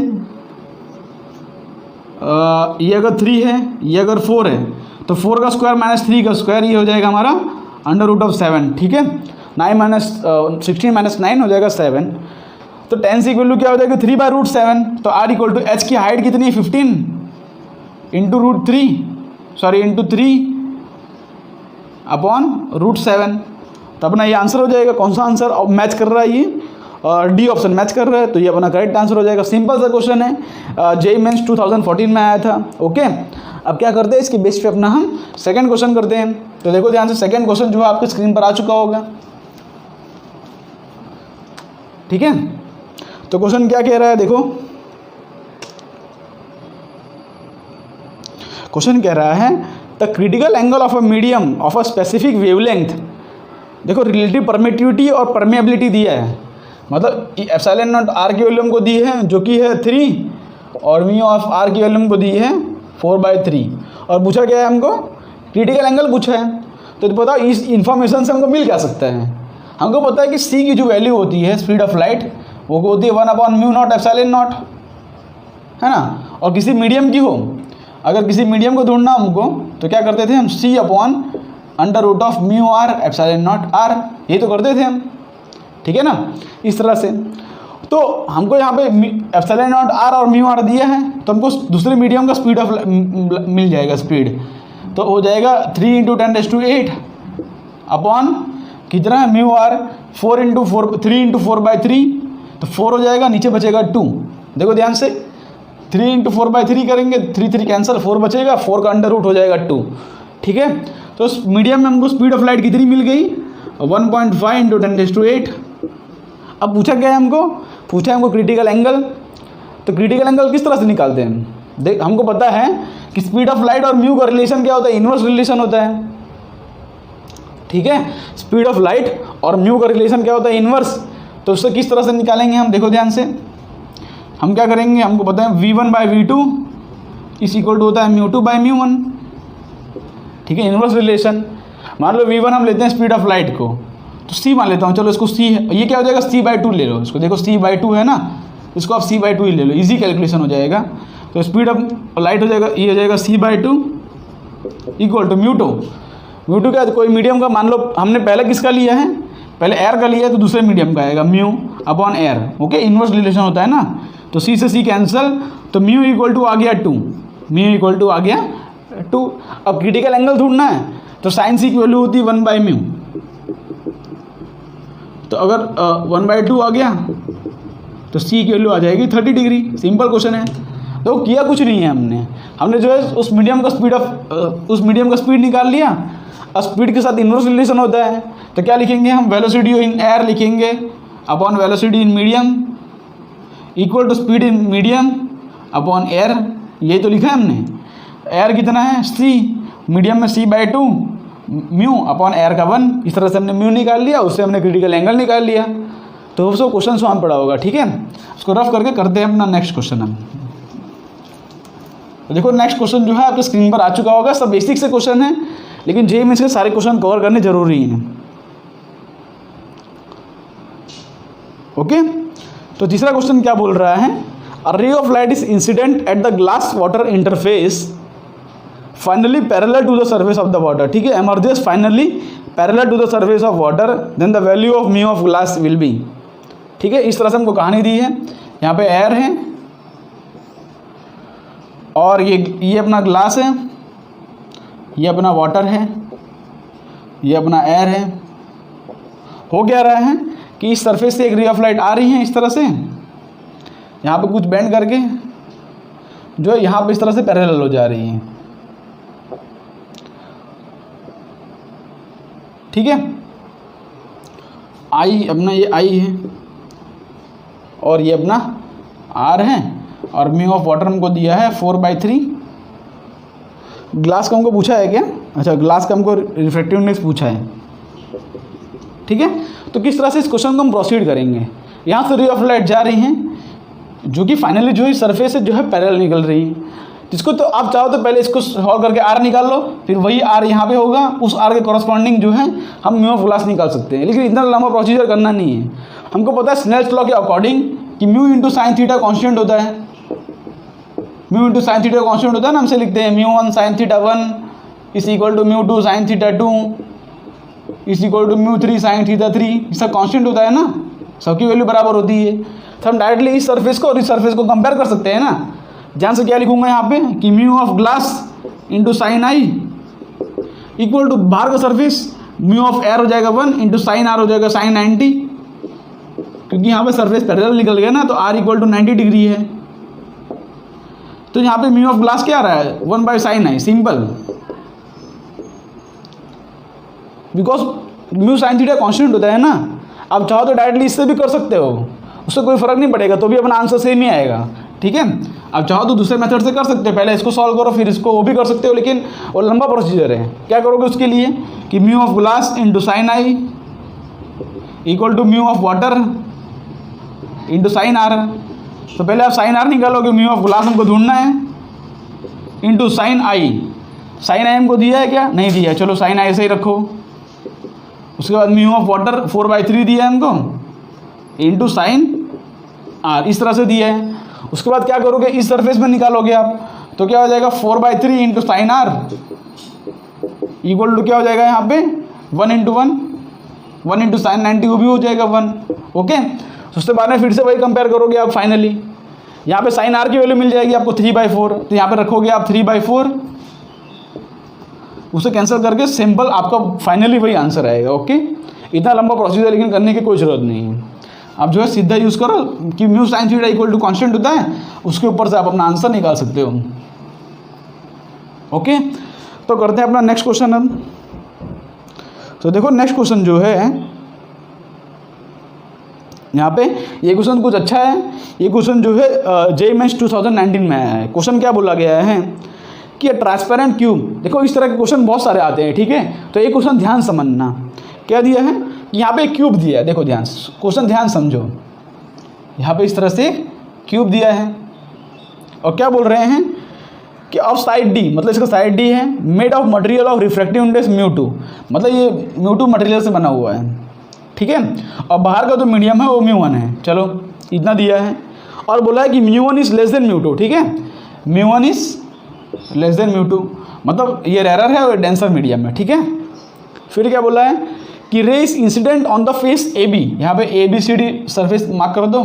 ये अगर 3 है, ये अगर 4 है, तो 4 का स्क्वायर माइनस 3 का स्क्वायर, ये हो जाएगा हमारा √7। ठीक है, 16 - 9 हो जाएगा 7। तो tan c की वैल्यू क्या हो जाएगी 3/√7। तो r इक्वल टू h की हाइट कितनी है 15 इंटू √3 अपॉन √7। तो अपना ये आंसर हो जाएगा। कौन सा आंसर मैच कर रहा है ये? डी ऑप्शन मैच कर रहा है, तो ये अपना करेक्ट आंसर हो जाएगा। सिंपल सा क्वेश्चन है, जेईई मेंस 2014 में आया था। ओके, अब क्या करते हैं, इसके बेस पे अपना हम सेकंड क्वेश्चन करते हैं। तो देखो ध्यान से, सेकंड क्वेश्चन जो है आपके स्क्रीन पर आ चुका होगा। ठीक है, तो क्वेश्चन क्या कह रहा है, देखो क्वेश्चन कह रहा है the critical angle of a medium of a specific wavelength. देखो रिलेटिव परमिटिविटी और परमेबिलिटी दिया है, मतलब एप्सिलॉन नॉट आर की वैल्यू हमको दी है जो कि है 3, और म्यू ऑफ आर की वैल्यू हमको दी है 4/3, और पूछा गया है हमको क्रिटिकल एंगल पूछा है। तो बताओ इस इन्फॉर्मेशन से हमको मिल क्या सकता है? हमको पता है कि सी की जो वैल्यू होती है स्पीड ऑफ लाइट वो होती है 1/μ0 एप्सिलॉन नॉट, है ना। और किसी मीडियम की हो, अगर किसी मीडियम को ढूंढना हमको तो क्या करते थे हम, C/√μr एप्सिलॉन नॉट आर, यही तो करते थे हम। ठीक है ना, इस तरह से। तो हमको यहाँ पे एप्सिलॉन नॉट आर और म्यू आर दिया है, तो हमको दूसरे मीडियम का स्पीड ऑफ मिल जाएगा स्पीड। तो हो जाएगा 3 × 10⁸ अपॉन कितना है म्यू आर 3 × 4/3, तो 4 हो जाएगा, नीचे बचेगा 2। देखो ध्यान से, 3 × 4/3 करेंगे, 3 कैंसिल, 4 बचेगा, 4 का अंडर रूट हो जाएगा 2। ठीक है, तो उस मीडियम में हमको स्पीड ऑफ लाइट कितनी मिल गई 1.5 × 10⁸। अब पूछा क्या है हमको, पूछा है हमको क्रिटिकल एंगल। तो क्रिटिकल एंगल किस तरह से निकालते हैं? देख, हमको पता है कि स्पीड ऑफ लाइट और म्यू का रिलेशन क्या होता है, इन्वर्स रिलेशन होता है। ठीक है, स्पीड ऑफ लाइट और म्यू का रिलेशन क्या होता है, इन्वर्स। तो उससे किस तरह से निकालेंगे हम, देखो ध्यान से, हम क्या करेंगे, हमको पता है v1/v2 इस इक्वल टू होता है μ2/μ1। ठीक है, इन्वर्स रिलेशन। मान लो v1 हम लेते हैं स्पीड ऑफ लाइट को, तो c मान लेता हूँ, चलो इसको c है, ये क्या हो जाएगा c/2 ले लो इसको, देखो c/2 है ना, इसको आप c/2 ही ले लो, इजी कैलकुलेशन हो जाएगा। तो स्पीड ऑफ लाइट हो जाएगा, ये हो जाएगा c/2 इक्वल टू μ2 क्या, कोई मीडियम का मान लो, हमने पहले किसका लिया है, पहले एयर का लिया है, तो दूसरे मीडियम का आएगा μ/एयर। ओके, इन्वर्स रिलेशन होता है ना, तो c से c कैंसिल, तो म्यू इक्वल टू आ गया 2, म्यू इक्वल टू आ गया 2। अब क्रिटिकल एंगल ढूंढना है, तो साइन सी की वैल्यू होती है 1/μ। तो अगर 1/2 आ गया तो c की वैल्यू आ जाएगी 30 डिग्री। सिंपल क्वेश्चन है। तो किया कुछ नहीं है, हमने जो है उस मीडियम का स्पीड निकाल लिया। और स्पीड के साथ इन्वर्स रिलेशन होता है, तो क्या लिखेंगे हम, वेलोसिटी इन एयर लिखेंगे upon velocity in medium equal to speed in medium upon air. यही तो लिखा है हमने। एयर कितना है c, मीडियम में c/2 म्यू अपॉन एयर का 1। इस तरह से हमने म्यू निकाल लिया, उससे हमने क्रिटिकल एंगल निकाल लिया। तो उसको क्वेश्चन सॉल्व पड़ा होगा। ठीक है, उसको रफ करके करते हैं अपना नेक्स्ट क्वेश्चन हम। तो देखो नेक्स्ट क्वेश्चन जो है आपके स्क्रीन पर आ चुका होगा। सब बेसिक से क्वेश्चन है, लेकिन जेईई मेंस के सारे क्वेश्चन कवर करने जरूरी हैं। ओके, तो तीसरा क्वेश्चन क्या बोल रहा है, a ray of light is incident at the glass water interface finally parallel to the surface of the water. ठीक है, emerges finally parallel to the surface of water, then the value of mu of glass will be. ठीक है, इस तरह से हमको कहानी दी है। यहाँ पे एयर है और ये अपना ग्लास है, ये अपना वाटर है, ये अपना एयर है। हो क्या रहा है कि इस सरफेस से एक रे ऑफ लाइट आ रही है इस तरह से, यहाँ पे कुछ बेंड करके जो है यहाँ पे इस तरह से पैरेलल हो जा रही है। ठीक है, आई अपना ये आई है और ये अपना आर है, और म्यू ऑफ वाटर हमको दिया है 4/3। ग्लास का हमको पूछा है क्या, अच्छा ग्लास का हमको रिफ्रैक्टिव इंडेक्स पूछा है। ठीक है, तो किस तरह से इस क्वेश्चन को हम प्रोसीड करेंगे। यहाँ से रे ऑफ लाइट जा रही हैं जो कि फाइनली जो है सरफेस से जो है पैरेलल निकल रही है, जिसको तो आप चाहो तो पहले इसको सॉल्व करके आर निकाल लो, फिर वही आर यहाँ पे होगा, उस आर के कॉरस्पॉन्डिंग जो है हम म्यू ऑफ ग्लास निकाल सकते हैं। लेकिन इतना लंबा प्रोसीजर करना नहीं है। हमको पता है स्नेल्स लॉ के अकॉर्डिंग कि mu into sine theta constant होता है, mu into sine theta constant होता है ना, हमसे लिखते हैं μ1 sin θ1 is equal to μ2 sin θ2 is equal to μ3 sin θ3। इसका कॉन्स्टेंट होता है ना, सबकी वैल्यू बराबर होती है, तो हम डायरेक्टली इस सरफेस को और इस सरफेस को कंपेयर कर सकते हैं ना। ध्यान से क्या लिखूंगा यहाँ पे कि mu of glass into sine i equal to बाहर का सरफेस म्यू ऑफ एयर हो जाएगा 1 इंटू साइन आर हो जाएगा साइन 90, क्योंकि यहाँ पे सरफेस पैरेलल निकल गया ना, तो आर इक्वल टू 90 डिग्री है। तो यहाँ पे म्यू ऑफ ग्लास क्या आ रहा है 1 by sine I, simple, because mu sine theta constant होता है ना। अब चाहो तो डायरेक्टली इससे भी कर सकते हो, उससे कोई फर्क नहीं पड़ेगा, तो भी अपना आंसर सेम ही आएगा, ठीक है। अब चाहो तो दूसरे मेथड से कर सकते हो, पहले इसको सॉल्व करो फिर इसको, वो भी कर सकते हो, लेकिन वो लंबा प्रोसीजर है। क्या करोगे उसके लिए कि mu of glass into sine i equal to mu of water into sine r. तो पहले आप साइन आर निकालोगे, म्यू ऑफ ग्लास हमको ढूंढना है, into sine i. Sine i हमको दिया है क्या, नहीं दिया है, चलो साइन आई ऐसे ही रखो। उसके बाद म्यू ऑफ वाटर 4/3 दिया है हमको, इंटू साइन आर, इस तरह से दिया है। उसके बाद क्या करोगे, इस सरफेस में निकालोगे आप, तो क्या हो जाएगा 4/3 into sine r equal to क्या हो जाएगा यहाँ पे 1 इंटू 1 इंटू साइन 90, वो भी हो जाएगा 1, ओके। तो उसके बाद में फिर से वही कंपेयर करोगे आप, फाइनली यहाँ पे साइन आर की वैल्यू मिल जाएगी आपको 3/4, तो यहाँ पे रखोगे आप 3/4, उसे कैंसिल करके सिंपल आपका फाइनली वही आंसर आएगा, ओके। इतना लंबा प्रोसीजर लेकिन करने की कोई ज़रूरत नहीं है। आप जो है सीधा यूज़ करो कि mu sine theta equal to constant होता है, उसके ऊपर से आप अपना आंसर निकाल सकते हो, ओके। तो करते हैं अपना नेक्स्ट क्वेश्चन अब। तो देखो नेक्स्ट क्वेश्चन जो है यहाँ पे, ये क्वेश्चन कुछ अच्छा है। ये क्वेश्चन जो है जेईई मेंस 2019 में आया है। क्वेश्चन क्या बोला गया है कि ट्रांसपेरेंट क्यूब, देखो इस तरह के क्वेश्चन बहुत सारे आते हैं, ठीक है। तो ये क्वेश्चन ध्यान समझना, क्या दिया है, यहाँ पे क्यूब दिया है, देखो ध्यान, क्वेश्चन ध्यान समझो। यहाँ पे इस तरह से क्यूब दिया है और क्या बोल रहे हैं कि ऑफ साइड डी, मतलब इसका साइड डी है, made of material of refractive index μ2, मतलब ये μ2 मटेरियल से बना हुआ है, ठीक है। और बाहर का जो मीडियम है वो μ1 है, चलो इतना दिया है। और बोला है कि μ1 इज लेस देन μ2, ठीक है, μ1 इज लेस देन μ2, मतलब ये रेयर है और डेंसर मीडियम है, ठीक है। फिर क्या बोला है कि ray is incident on the face A B, यहाँ पे A B C D surface mark कर दो,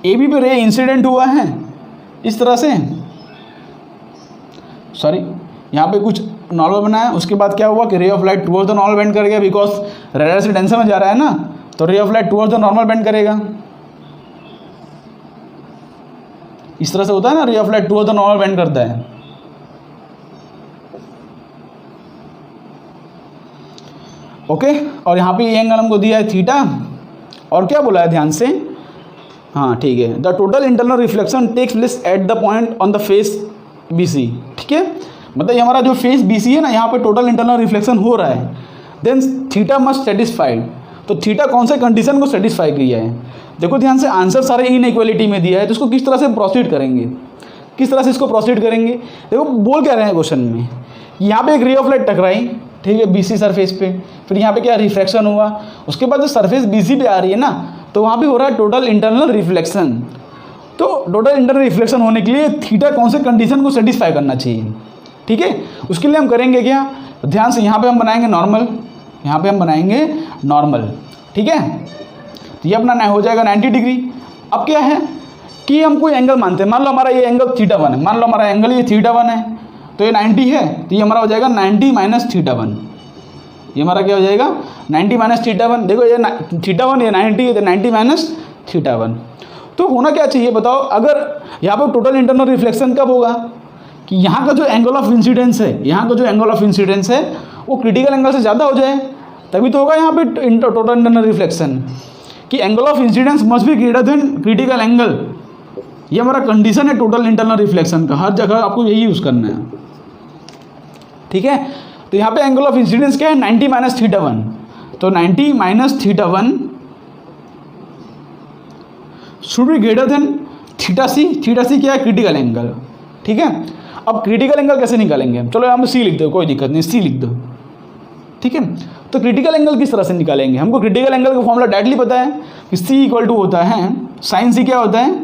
ए बी पे रे इंसिडेंट हुआ है इस तरह से, सॉरी यहाँ पे कुछ नॉर्मल बना है। उसके बाद क्या हुआ कि रे of light towards the normal bend कर गया, बिकॉज रेयर से डेंसर में जा रहा है ना, तो रे of light towards the normal bend करेगा, इस तरह से होता है ना, रे of light towards the normal bend करता है, ओके। और यहाँ पे ये एंगल हमको दिया है थीटा, और क्या बोला है ध्यान से, हाँ ठीक है, the total internal reflection takes place at the point on the face B C, ठीक है। मतलब ये हमारा जो फेस बी सी है ना, यहाँ पे टोटल इंटरनल रिफ्लेक्शन हो रहा है, देन थीटा मस्ट सेटिस्फाइड। तो थीटा कौन से कंडीशन को सेटिस्फाई किया है, देखो ध्यान से, आंसर सारे इनइक्वालिटी में दिया है, तो इसको किस तरह से प्रोसीड करेंगे, किस तरह से इसको प्रोसीड करेंगे। देखो बोल क्या रहे हैं क्वेश्चन में, यहाँ पे एक रे ऑफ लाइट टकराई, ठीक है, बीसी सरफेस पे, फिर यहाँ पे क्या रिफ्रैक्शन हुआ, उसके बाद जो सरफेस बीसी पे आ रही है ना, तो वहाँ पे हो रहा है टोटल इंटरनल रिफ्लेक्शन। तो टोटल इंटरनल रिफ्लेक्शन होने के लिए थीटा कौन से कंडीशन को सेटिस्फाई करना चाहिए, ठीक है। उसके लिए हम करेंगे क्या, ध्यान से, यहाँ पे हम बनाएंगे नॉर्मल, यहाँ पे हम बनाएंगे नॉर्मल, ठीक है। तो ये अपना हो जाएगा 90 डिग्री। अब क्या है कि हम कोई एंगल मानते हैं, मान लो हमारा ये एंगल θ1 है, मान लो हमारा एंगल ये θ1 है, तो ये 90 है, तो ये हमारा हो जाएगा 90 माइनस θ1, ये हमारा क्या हो जाएगा 90 माइनस θ1। देखो ये θ1 ये 90 है, तो 90 माइनस θ1। तो होना क्या चाहिए बताओ, अगर यहाँ पर टोटल इंटरनल रिफ्लेक्शन कब होगा कि यहाँ का जो एंगल ऑफ इंसिडेंस है, यहाँ का जो एंगल ऑफ इंसिडेंस है वो क्रिटिकल एंगल से ज़्यादा हो जाए, तभी तो होगा यहाँ पे टोटल इंटरनल रिफ्लेक्शन, कि angle of incidence must be greater than critical angle. ये हमारा कंडीशन है टोटल इंटरनल रिफ्लेक्शन का, हर जगह आपको यही यूज़ करना है, ठीक है। तो यहाँ पे एंगल ऑफ इंसिडेंस क्या है 90 माइनस θ1, तो 90 minus θ1 should be greater than θc। θc क्या है, क्रिटिकल एंगल, ठीक है। अब क्रिटिकल एंगल कैसे निकालेंगे, चलो यहाँ पे सी लिख दो, कोई दिक्कत नहीं, सी लिख दो, ठीक है। तो क्रिटिकल एंगल किस तरह से निकालेंगे, हमको क्रिटिकल एंगल का फॉर्मूला डायरेक्टली पता है कि सी इक्वल टू होता है साइन सी, क्या होता है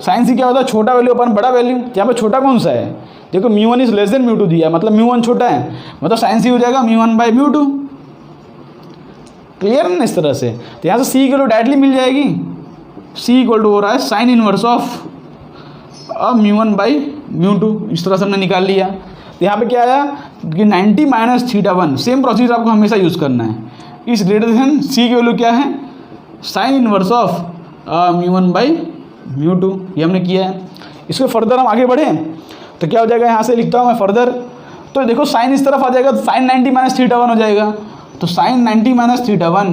साइन सी, क्या होता है छोटा वैल्यू अपन बड़ा वैल्यू। यहाँ पे छोटा कौन सा है, देखो μ1 इज लेस देन μ2 दिया है, मतलब μ1 छोटा है, मतलब साइन सी हो जाएगा μ1 बाई μ2, क्लियर है ना इस तरह से। तो यहाँ से सी इक्वल टू डायरेक्टली मिल जाएगी, सी इक्वल टू हो रहा है साइन इनवर्स ऑफ μ1 बाई μ2, इस तरह से हमने निकाल लिया। तो यहाँ पे क्या आया कि 90 माइनस θ1, सेम प्रोसीजर आपको हमेशा यूज़ करना है। इस ग्रेटर देन सी की वैल्यू क्या है, साइन इनवर्स ऑफ μ1 बाई μ2, ये हमने किया है। इसको फर्दर हम आगे बढ़ें तो क्या हो जाएगा, यहाँ से लिखता हूँ मैं फर्दर। तो देखो साइन इस तरफ आ जाएगा तो साइन 90 माइनस θ1 हो जाएगा। तो sine 90 minus θ1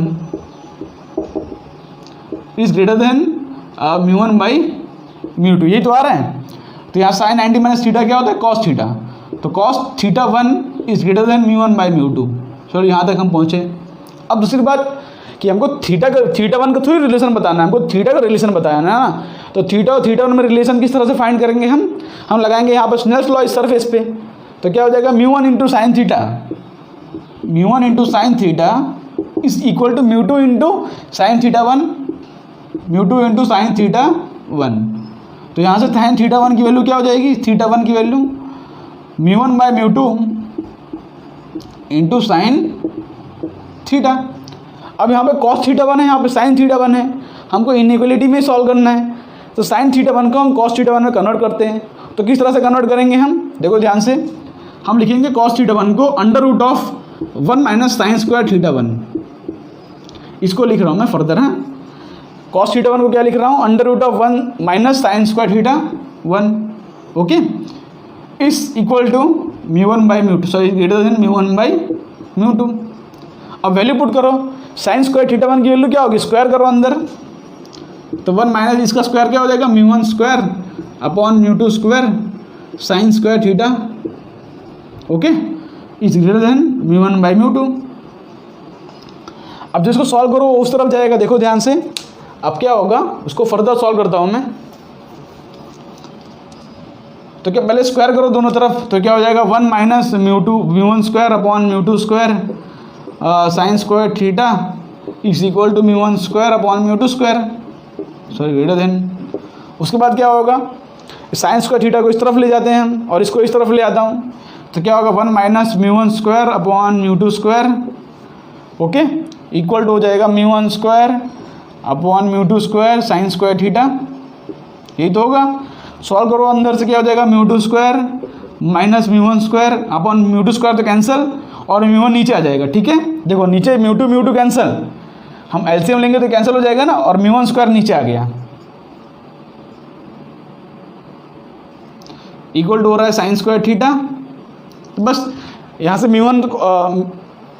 is greater than μ1 by μ2, ये तो आ रहा है। तो यहाँ साइन 90 माइनस थीटा क्या होता है, कॉस थीटा। तो cos θ1 is greater than μ1 by μ2। चलो यहाँ तक हम पहुँचे। अब दूसरी बात कि हमको θ1 का थोड़ी रिलेशन बताना है, हमको थीटा का रिलेशन बताया ना। तो थीटा और θ1 में रिलेशन किस तरह से फाइंड करेंगे, हम लगाएंगे यहाँ पर स्नेल्स लॉ इस सरफेस पे। तो क्या हो जाएगा, μ1 into sine theta, μ1 into sine theta is equal to μ2 into sine θ1, μ2 into sine θ1। तो यहाँ से साइन θ1 की वैल्यू क्या हो जाएगी, θ1 की value μ1 by μ2 into sine theta. अब यहाँ पे cos θ1 है, यहाँ पे sin θ1 है, हमको इनइक्वलिटी में सॉल्व करना है। तो sin θ1 को हम cos θ1 में कन्वर्ट करते हैं। तो किस तरह से कन्वर्ट करेंगे हम, देखो ध्यान से, हम लिखेंगे cos θ1 को under root of 1 minus sine square θ1, इसको लिख रहा हूँ मैं फर्दर। हाँ, cos θ1 को क्या लिख रहा हूँ, under root of 1 minus sine square θ1, okay, is equal to μ1 by μ2, sorry greater than μ1 by μ2। अब वैल्यू पुट करो, साइन स्क्वायर θ1 की वैल्यू क्या होगी, स्क्वायर करो अंदर। तो 1 माइनस इसका स्क्वायर क्या हो जाएगा, μ1 square upon μ2 square sine square theta, okay, is greater than μ1 by μ2। अब जिसको सॉल्व करो वो उस तरफ जाएगा, देखो ध्यान से। अब क्या होगा, उसको फर्दर सॉल्व करता हूँ मैं। तो क्या पहले स्क्वायर करो दोनों तरफ, तो क्या हो जाएगा 1 minus μ1 square upon μ2 square sine square theta is equal to μ1 square upon μ2 square, sorry greater than. उसके बाद क्या होगा, साइन स्क्वायर थीटा को इस तरफ ले जाते हैं हम और इसको इस तरफ ले आता हूँ। तो क्या होगा 1 minus μ1 square upon μ2 square, okay, equal to हो जाएगा μ1 square upon μ2 square sine square theta, यही तो होगा। सॉल्व करो, अंदर से क्या हो जाएगा μ2 square minus μ1 square upon μ2 square तो कैंसिल और μ1 नीचे आ जाएगा, ठीक है। देखो नीचे μ2 कैंसिल, हम एलसीएम लेंगे तो कैंसिल हो जाएगा ना, और μ1 स्क्वायर नीचे आ गया, इक्वल टू हो रहा है साइन स्क्वायर थीटा। तो बस यहाँ से μ1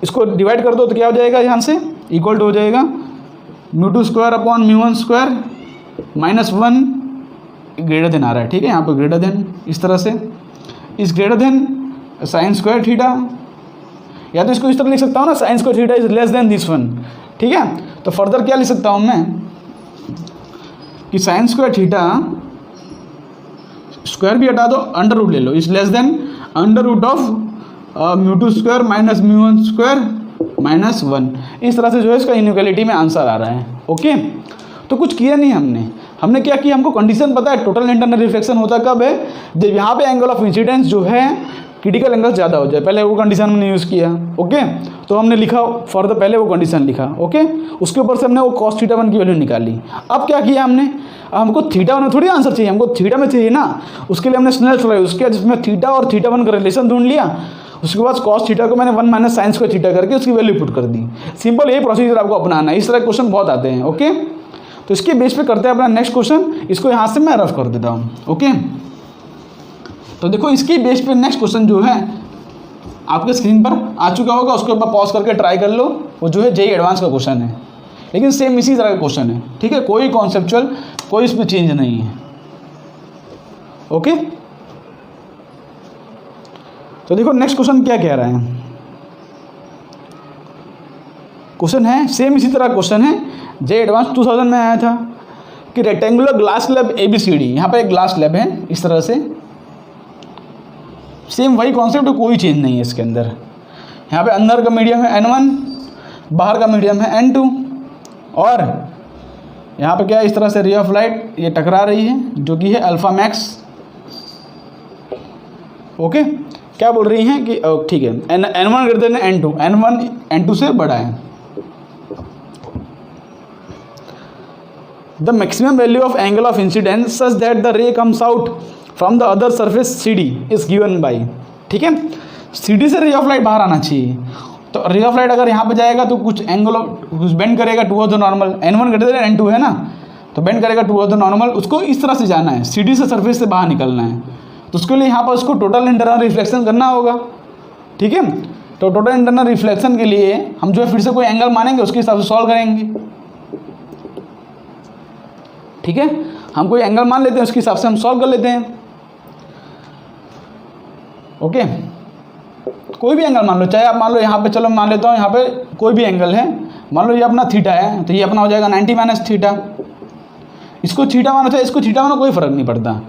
इसको डिवाइड कर दो तो क्या हो जाएगा, यहाँ से इक्वल टू हो जाएगा μ2 square upon μ1 square minus 1 greater than आ रहा है, ठीक है, यहाँ पर ग्रेटर देन इस तरह से, इस greater than sign square theta, या तो इसको इस तरह लिख सकता हूँ ना, sign square theta is less then this one, ठीक है। तो फर्दर क्या लिख सकता हूँ मैं कि साइन स्क्वायर थीटा, स्क्वायर भी हटा दो, अंडर रूट ले लो, is less than under root of μ2 square minus μ1 square minus 1। इस तरह से जो है इसका इनइक्वालिटी में आंसर आ रहा है, ओके। तो कुछ किया नहीं हमने क्या किया, हमको कंडीशन पता है टोटल इंटरनल रिफ्लेक्शन होता कब है, जब यहाँ पे एंगल ऑफ इंसिडेंस जो है क्रिटिकल एंगल ज़्यादा हो जाए। पहले वो कंडीशन हमने यूज़ किया, ओके। तो हमने लिखा फर्दर, पहले वो कंडीशन लिखा, ओके। उसके ऊपर से हमने वो cos θ1 की वैल्यू निकाली। अब क्या किया हमने, हमको θ1 में थोड़ी आंसर चाहिए, हमको थीटा में चाहिए ना। उसके लिए हमने स्नेल्स लॉ यूज़ किया, जिसमें थीटा और θ1 का रिलेशन ढूंढ लिया। उसके बाद cos θ को मैंने 1 माइनस साइन स्क्वायर थीटा करके उसकी वैल्यू पुट कर दी। सिंपल यही प्रोसीजर आपको अपनाना है। इस तरह क्वेश्चन बहुत आते हैं, ओके। तो इसके बेस पे करते हैं अपना नेक्स्ट क्वेश्चन। इसको यहाँ से मैं रफ कर देता हूँ, ओके। तो देखो इसके बेस पे नेक्स्ट क्वेश्चन जो है आपके स्क्रीन पर आ चुका होगा, उसके ऊपर पॉज करके ट्राई कर लो। वो जो है जेईई एडवांस का क्वेश्चन है, लेकिन सेम इसी तरह का क्वेश्चन है, ठीक है। कोई कॉन्सेप्चुअल, कोई इसमें चेंज नहीं है, ओके। तो देखो नेक्स्ट क्वेश्चन क्या कह रहा है। क्वेश्चन है सेम इसी तरह क्वेश्चन है, जेईई एडवांस 2000 में आया था कि रेक्टेंगुलर ग्लास स्लैब ABCD, यहाँ पर एक ग्लास स्लैब है इस तरह से, सेम वही कॉन्सेप्ट, कोई चेंज नहीं है इसके अंदर। यहाँ पे अंदर का मीडियम है N1, बाहर का मीडियम है N2, और यहाँ पे क्या है, इस तरह से रे ऑफ लाइट ये टकरा रही है, जो कि है अल्फा मैक्स, ओके। क्या बोल रही हैं कि ठीक है, N1 greater than N2, N1 N2 से बड़ा है, the maximum value of angle of incidence such that the ray comes out from the other surface C D is given by, ठीक है, सी डी से रे ऑफ लाइट बाहर आना चाहिए। तो रे ऑफ लाइट अगर यहाँ पे जाएगा तो कुछ एंगल कुछ बेंड करेगा towards the normal, n1 greater than n2 है ना, तो बेंड करेगा टुवर्ड्स द नॉर्मल, उसको इस तरह से जाना है, सी डी से सर्फेस से बाहर निकलना है। तो उसके लिए यहाँ पर उसको टोटल इंटरनल रिफ्लेक्शन करना होगा, ठीक है। तो टोटल इंटरनल रिफ्लेक्शन के लिए हम जो है फिर से कोई एंगल मानेंगे, उसके हिसाब से सॉल्व करेंगे, ठीक है। हम कोई एंगल मान लेते हैं, उसके हिसाब से हम सॉल्व कर लेते हैं, ओके। कोई भी एंगल मान लो, चाहे आप मान लो यहाँ पे, चलो मान लेता हूँ यहाँ पे कोई भी एंगल है, मान लो ये अपना थीटा है, तो ये अपना हो जाएगा 90 माइनस थीटा। इसको थीटा मानो चाहे इसको थीटा मानो, कोई फर्क नहीं पड़ता।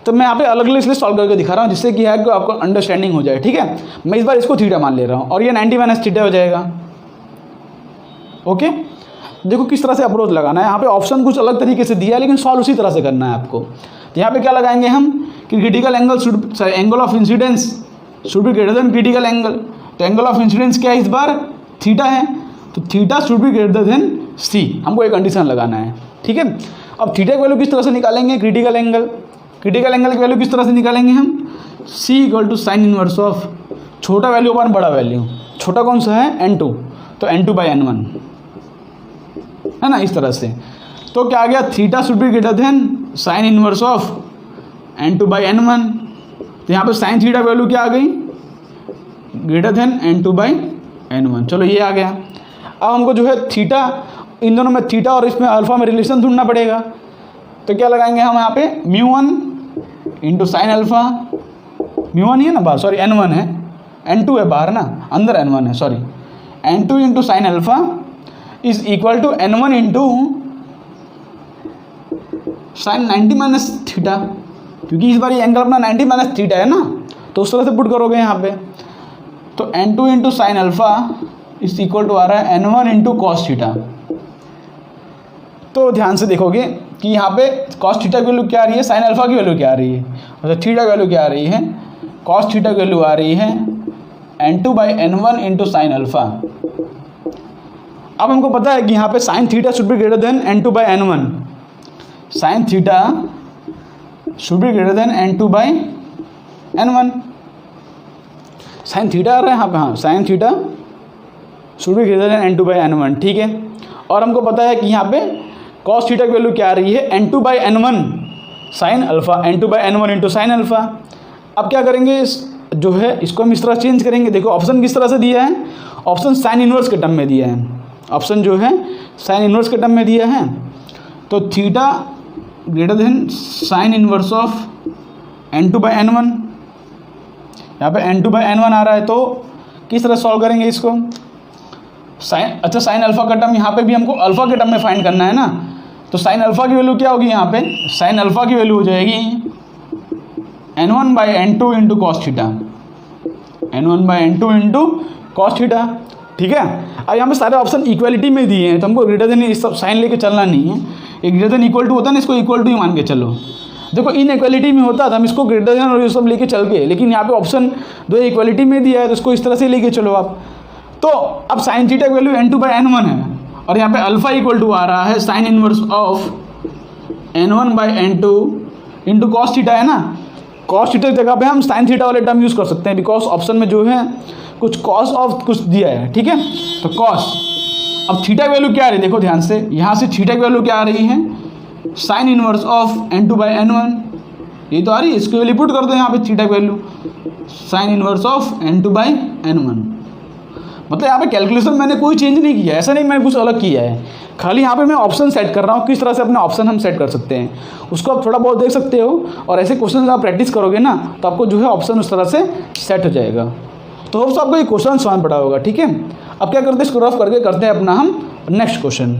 तो मैं यहाँ पे अलग अलग इसलिए सॉल्व करके दिखा रहा हूँ जिससे कि है कि आपको अंडरस्टैंडिंग हो जाए, ठीक है। मैं इस बार इसको थीटा मान ले रहा हूँ और ये 90 माइनस थीटा हो जाएगा, ओके। देखो किस तरह से अप्रोच लगाना है, यहाँ पे ऑप्शन कुछ अलग तरीके से दिया है लेकिन सॉल्व उसी तरह से करना है आपको। तो यहाँ पे क्या लगाएंगे हम कि critical angle should, angle of incidence should be greater than critical angle. तो एंगल ऑफ इंसिडेंस क्या है इस बार, थीटा है, तो theta should be greater than C, हमको एक कंडीशन लगाना है, ठीक है। अब थीटा की वैल्यू किस तरह से निकालेंगे, क्रिटिकल एंगल की वैल्यू किस तरह से निकालेंगे हम, C equal to sine inverse of छोटा वैल्यू अपन बड़ा वैल्यू, छोटा कौन सा है n2, तो n2 बाई n1 है ना, इस तरह से। तो क्या आ गया, theta should be greater then sign inverse of n2 by n1। तो यहाँ पे साइन थीटा वैल्यू क्या आ गई, greater than n2 by n1। चलो ये आ गया। अब हमको जो है थीटा, इन दोनों में थीटा और इसमें अल्फा में रिलेशन ढूंढना पड़ेगा। तो क्या लगाएंगे हम यहाँ पे, μ1 इंटू साइन अल्फा, μ1 ही है ना बाहर, सॉरी n1 है, n2 है बाहर ना, अंदर n1 है, sorry, n2 into sine alpha is equal to n1 into sine 90 minus theta, क्योंकि इस बार ये एंगल अपना 90 माइनस थीटा है ना, तो उस तरह से पुट करोगे यहाँ पे। तो n2 into sine alpha is equal to आ रहा है n1 इंटू कॉस थीटा। तो ध्यान से देखोगे कि यहाँ पे कॉस थीटा की वैल्यू क्या आ रही है, साइन अल्फा की वैल्यू क्या आ रही है, मतलब थीटा की वैल्यू क्या आ रही है, कॉस थीटा की वैल्यू आ रही है n2 by n1 into sine alpha. अब हमको पता है कि यहाँ पे sine theta should be greater than n2 by n1, sine theta should be greater than n2 by n1, sine theta आ रहा है यहाँ पे, हाँ sine theta should be greater than n2 by n1, ठीक है। और हमको पता है कि यहाँ पे कॉस थीटा की वैल्यू क्या आ रही है, n2 by n1 sine alpha, n2 by n1 into sine alpha. अब क्या करेंगे, जो है इसको हम इस तरह चेंज करेंगे। देखो ऑप्शन किस तरह से दिया है, ऑप्शन साइन इनवर्स के टर्म में दिया है, ऑप्शन जो है साइन इनवर्स के टर्म में दिया है। तो theta greater than sign inverse of n2 by n1, यहाँ पे n2 बाई n1 आ रहा है, तो किस तरह सॉल्व करेंगे इसको, साइन, अच्छा साइन अल्फा का टर्म यहाँ पे भी हमको अल्फा के टर्म में फाइंड करना है ना, तो साइन अल्फा की वैल्यू क्या होगी, यहाँ पे साइन अल्फा की वैल्यू हो जाएगी n1 by n2 into cos theta, n1 by n2 into cos theta, ठीक है। अब यहाँ पे सारे ऑप्शन इक्वलिटी में दिए हैं, तो हमको ग्रेटर देन इस सब साइन लेके चलना नहीं है, एक ग्रेटर देन इक्वल टू होता है ना, इसको इक्वल टू ही मान के चलो। देखो इन इक्वलिटी में होता था हम इसको ग्रेटर देन और ये सब लेके चल गए, लेकिन यहाँ पे ऑप्शन दो इक्वलिटी में दिया है, तो इसको इस तरह से लेके चलो आप। तो अब साइन थीटा की वैल्यू n2 बाई n1 है, और यहाँ पे अल्फा इक्वल टू आ रहा है sign inverse of n1 by n2 into cos theta है ना। कॉस थीटा की जगह पे हम साइन थीटा वाले टर्म यूज़ कर सकते हैं, बिकॉज ऑप्शन में जो है कुछ कॉस ऑफ कुछ दिया है, ठीक है। तो कॉस, अब थीटा की वैल्यू क्या आ रही है, देखो ध्यान से, यहाँ से थीटा की वैल्यू क्या आ रही है, sign inverse of n2 by n1, ये तो आ रही है, इसको वैल्यू पुट कर दो यहाँ पे थीटा की value sign inverse of n2 by n1। मतलब यहाँ पे कैलकुलेशन मैंने कोई चेंज नहीं किया, ऐसा नहीं मैंने कुछ अलग किया है, खाली यहाँ पे मैं ऑप्शन सेट कर रहा हूँ। किस तरह से अपने ऑप्शन हम सेट कर सकते हैं उसको आप थोड़ा बहुत देख सकते हो, और ऐसे क्वेश्चन आप प्रैक्टिस करोगे ना तो आपको जो है ऑप्शन उस तरह से सेट हो जाएगा। तो होप्स आपको ये क्वेश्चन समझ पड़ा होगा, ठीक है। अब क्या करते हैं, इसको रफ करके करते हैं अपना हम नेक्स्ट क्वेश्चन,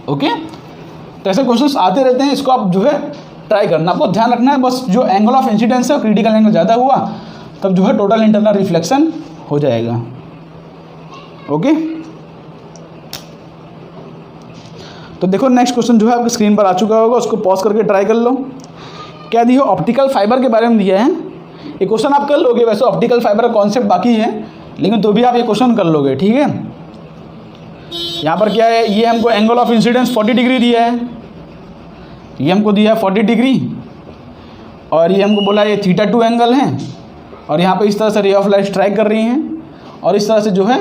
ओके। तो ऐसे क्वेश्चन आते रहते हैं, इसको आप जो है ट्राई करना, आपको ध्यान रखना है बस, जो एंगल ऑफ इंसिडेंस है क्रिटिकल एंगल ज़्यादा हुआ तब जो है टोटल इंटरनल रिफ्लेक्शन हो जाएगा, ओके। तो देखो नेक्स्ट क्वेश्चन जो है आपकी स्क्रीन पर आ चुका होगा, उसको पॉज करके ट्राई कर लो। क्या दिया, ऑप्टिकल फाइबर के बारे में दिया है, ये क्वेश्चन आप कर लोगे, वैसे ऑप्टिकल फाइबर का कॉन्सेप्ट बाकी है लेकिन तो भी आप ये क्वेश्चन कर लोगे, ठीक है। यहाँ पर क्या है, ये हमको एंगल ऑफ इंसिडेंस 40 डिग्री दिया है, ये हमको दिया है 40 डिग्री, और ये हमको बोला ये θ2 एंगल है, और यहाँ पे इस तरह से रे ऑफ लाइट स्ट्राइक कर रही हैं, और इस तरह से जो है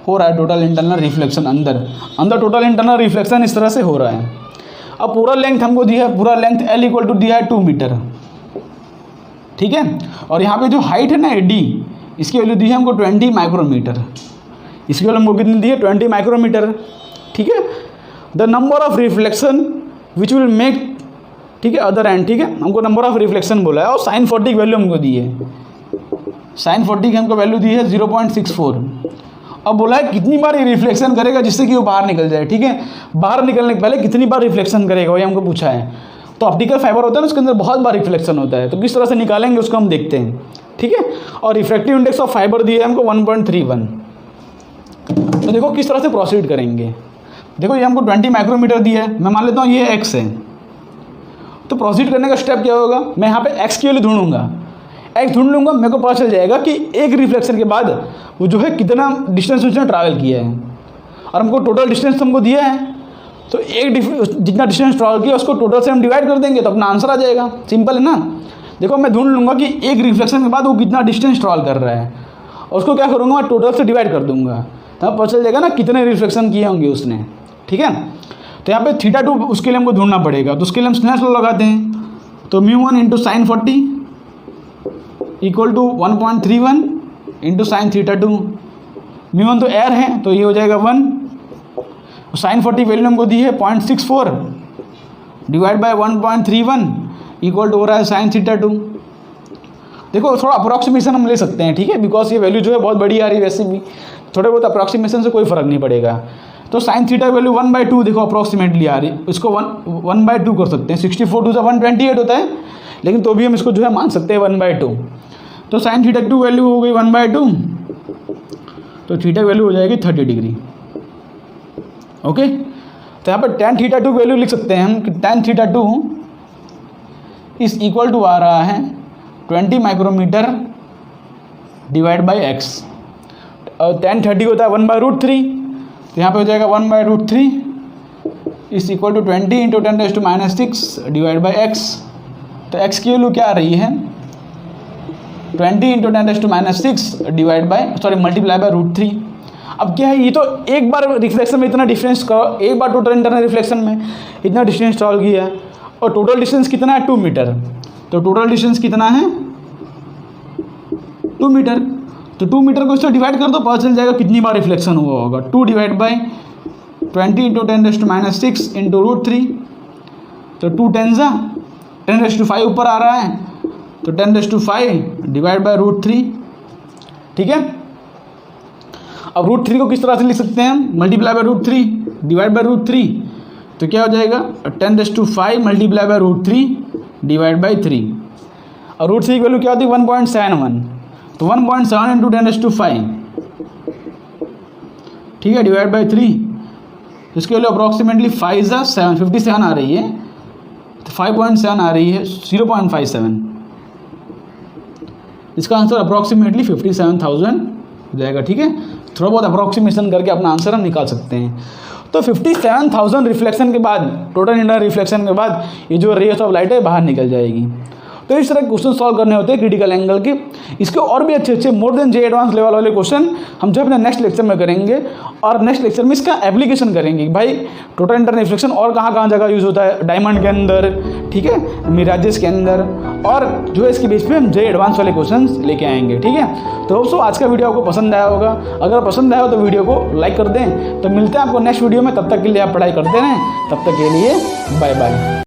हो रहा है टोटल इंटरनल रिफ्लेक्शन अंदर टोटल इंटरनल रिफ्लेक्शन इस तरह से हो रहा है। अब पूरा लेंथ हमको दिया है, पूरा लेंथ L इक्वल टू दिया है 2 मीटर, ठीक है। और यहाँ पे जो हाइट है ना AD, इसकी वैल्यू दी है हमको 20 माइक्रोमीटर, इसकी वैल्यू हमको कितनी दी है 20 माइक्रोमीटर, ठीक है। The number of reflection which will make, ठीक है, अदर एंड, ठीक है, हमको नंबर ऑफ रिफ्लेक्शन बोला है, और साइन 40 की वैल्यू हमको दी है, साइन 40 की हमको वैल्यू दी है 0.64। अब बोला है कितनी बार ये रिफ्लेक्शन करेगा जिससे कि वो बाहर निकल जाए, ठीक है, बाहर निकलने के पहले कितनी बार रिफ्लेक्शन करेगा वही हमको पूछा है। तो ऑप्टिकल फाइबर होता है ना, उसके अंदर बहुत बार रिफ्लेक्शन होता है, तो किस तरह से निकालेंगे उसको हम देखते हैं, ठीक है। और रिफ्रैक्टिव इंडेक्स ऑफ फाइबर दिया है हमको 1.31। तो देखो किस तरह से प्रोसीड करेंगे। देखो ये हमको 20 माइक्रोमीटर दिया है, मैं मान लेता हूँ ये x है, तो प्रोसीड करने का स्टेप क्या होगा, मैं यहाँ पे x की वैल्यू ढूंढूंगा, x ढूंढ लूँगा, मेरे को पता चल जाएगा कि एक रिफ्लेक्शन के बाद वो जो है कितना डिस्टेंस उसने ट्रैवल किया है, और हमको टोटल डिस्टेंस हमको दिया है, तो जितना डिस्टेंस ट्रैवल किया उसको टोटल से हम डिवाइड कर देंगे तो अपना आंसर आ जाएगा। सिंपल है ना। देखो मैं ढूंढ लूँगा कि एक रिफ्लेक्शन के बाद वो कितना डिस्टेंस ट्रैवल कर रहा है, और उसको क्या करूँगा, मैं टोटल से डिवाइड कर दूँगा, तब पता चल जाएगा ना कितने रिफ्लेक्शन किए होंगे उसने, ठीक है। तो यहाँ पे θ2 उसके लिए हमको ढूंढना पड़ेगा, तो उसके लिए हम स्नेल्स लॉ लगाते हैं। तो μ1 into sine 40 equal to 1.31 into sine θ2। μ1 तो एयर है, तो ये हो जाएगा 1, साइन 40 वैल्यू हमको दी है 0.64 डिवाइड बाय 1.31 इक्वल टू हो रहा है साइन θ2। देखो थोड़ा अप्रॉक्सीमेशन हम ले सकते हैं, ठीक है, बिकॉज ये वैल्यू जो है बहुत बड़ी आ रही है, वैसे भी थोड़े बहुत अप्रॉक्सीमेशन से कोई फ़र्क नहीं पड़ेगा। तो साइन थीटा वैल्यू 1/2 देखो अप्रॉक्सीमेटली आ रही है, इसको 1/2 कर सकते हैं, 64 2 से 128 होता है, लेकिन तो भी हम इसको जो है मान सकते हैं 1/2। तो साइन θ2 वैल्यू हो गई 1/2, तो थीटा वैल्यू हो जाएगी 30 डिग्री, ओके। तो यहाँ पर tan θ2 वैल्यू लिख सकते हैं हम कि tan θ2 इस इक्वल टू आ रहा है 20 माइक्रोमीटर डिवाइड बाई x, और tan 30 होता है 1/√3, तो यहाँ पे हो जाएगा 1/√3 इस equal to 20 into 10⁻⁶ divide by x। तो x की वैल्यू क्या आ रही है 20 into 10⁻⁶ divide by multiply by √3। अब क्या है, ये तो एक बार रिफ्लेक्शन में इतना डिफरेंस का, एक बार टोटल इंटरनल रिफ्लेक्शन में इतना डिस्टेंस ट्रैवल किया है, और टोटल डिस्टेंस कितना है 2 मीटर। तो टोटल डिस्टेंस कितना है 2 मीटर, तो 2 मीटर को इससे डिवाइड कर दो, पता चल जाएगा कितनी बार रिफ्लेक्शन हुआ होगा। 2 डिवाइड बाई 20 इंटू 10⁻⁶ इंटू √3, तो 2 10⁻5 ऊपर आ रहा है, तो 10⁵ डिवाइड बाई √3, ठीक है। अब √3 को किस तरह से लिख सकते हैं हम, मल्टीप्लाई बाई √3 डिवाइड बाई √3, तो क्या हो जाएगा 10⁵ मल्टीप्लाई बाई √3 डिवाइड बाई 3, और √3 की वैल्यू क्या होती है 1.71, तो 1.7 इंटू 10⁵, ठीक है, डिवाइड बाई 3, इसकी वैल्यू अप्रॉक्सीमेटली 57 आ रही है, तो 5.7 आ रही है, 0.57, इसका आंसर अप्रॉक्सीमेटली 57,000 हो जाएगा, ठीक है। थोड़ा बहुत अप्रॉक्सीमेशन करके अपना आंसर हम निकाल सकते हैं। तो 57,000 रिफ्लेक्शन के बाद, टोटल इंटरनल रिफ्लेक्शन के बाद ये जो रेस ऑफ लाइट है बाहर निकल जाएगी। तो इस तरह के क्वेश्चन सॉल्व करने होते हैं क्रिटिकल एंगल के। इसके और भी अच्छे अच्छे मोर देन जे एडवांस लेवल वाले क्वेश्चन हम जो अपने नेक्स्ट लेक्चर में करेंगे, और नेक्स्ट लेक्चर में इसका एप्लीकेशन करेंगे। भाई टोटल इंटरनल रिफ्लेक्शन और कहाँ कहाँ जगह यूज़ होता है, डायमंड के अंदर, ठीक है, मिराजेस के अंदर, और जो है इसके बेस पे हम जे एडवांस वाले क्वेश्चन लेके आएंगे, ठीक है। तो दोस्तों आज का वीडियो आपको पसंद आया होगा, अगर पसंद आया हो तो वीडियो को लाइक कर दें। तो मिलते हैं आपको नेक्स्ट वीडियो में, तब तक के लिए आप पढ़ाई करते रहें, तब तक के लिए बाय बाय।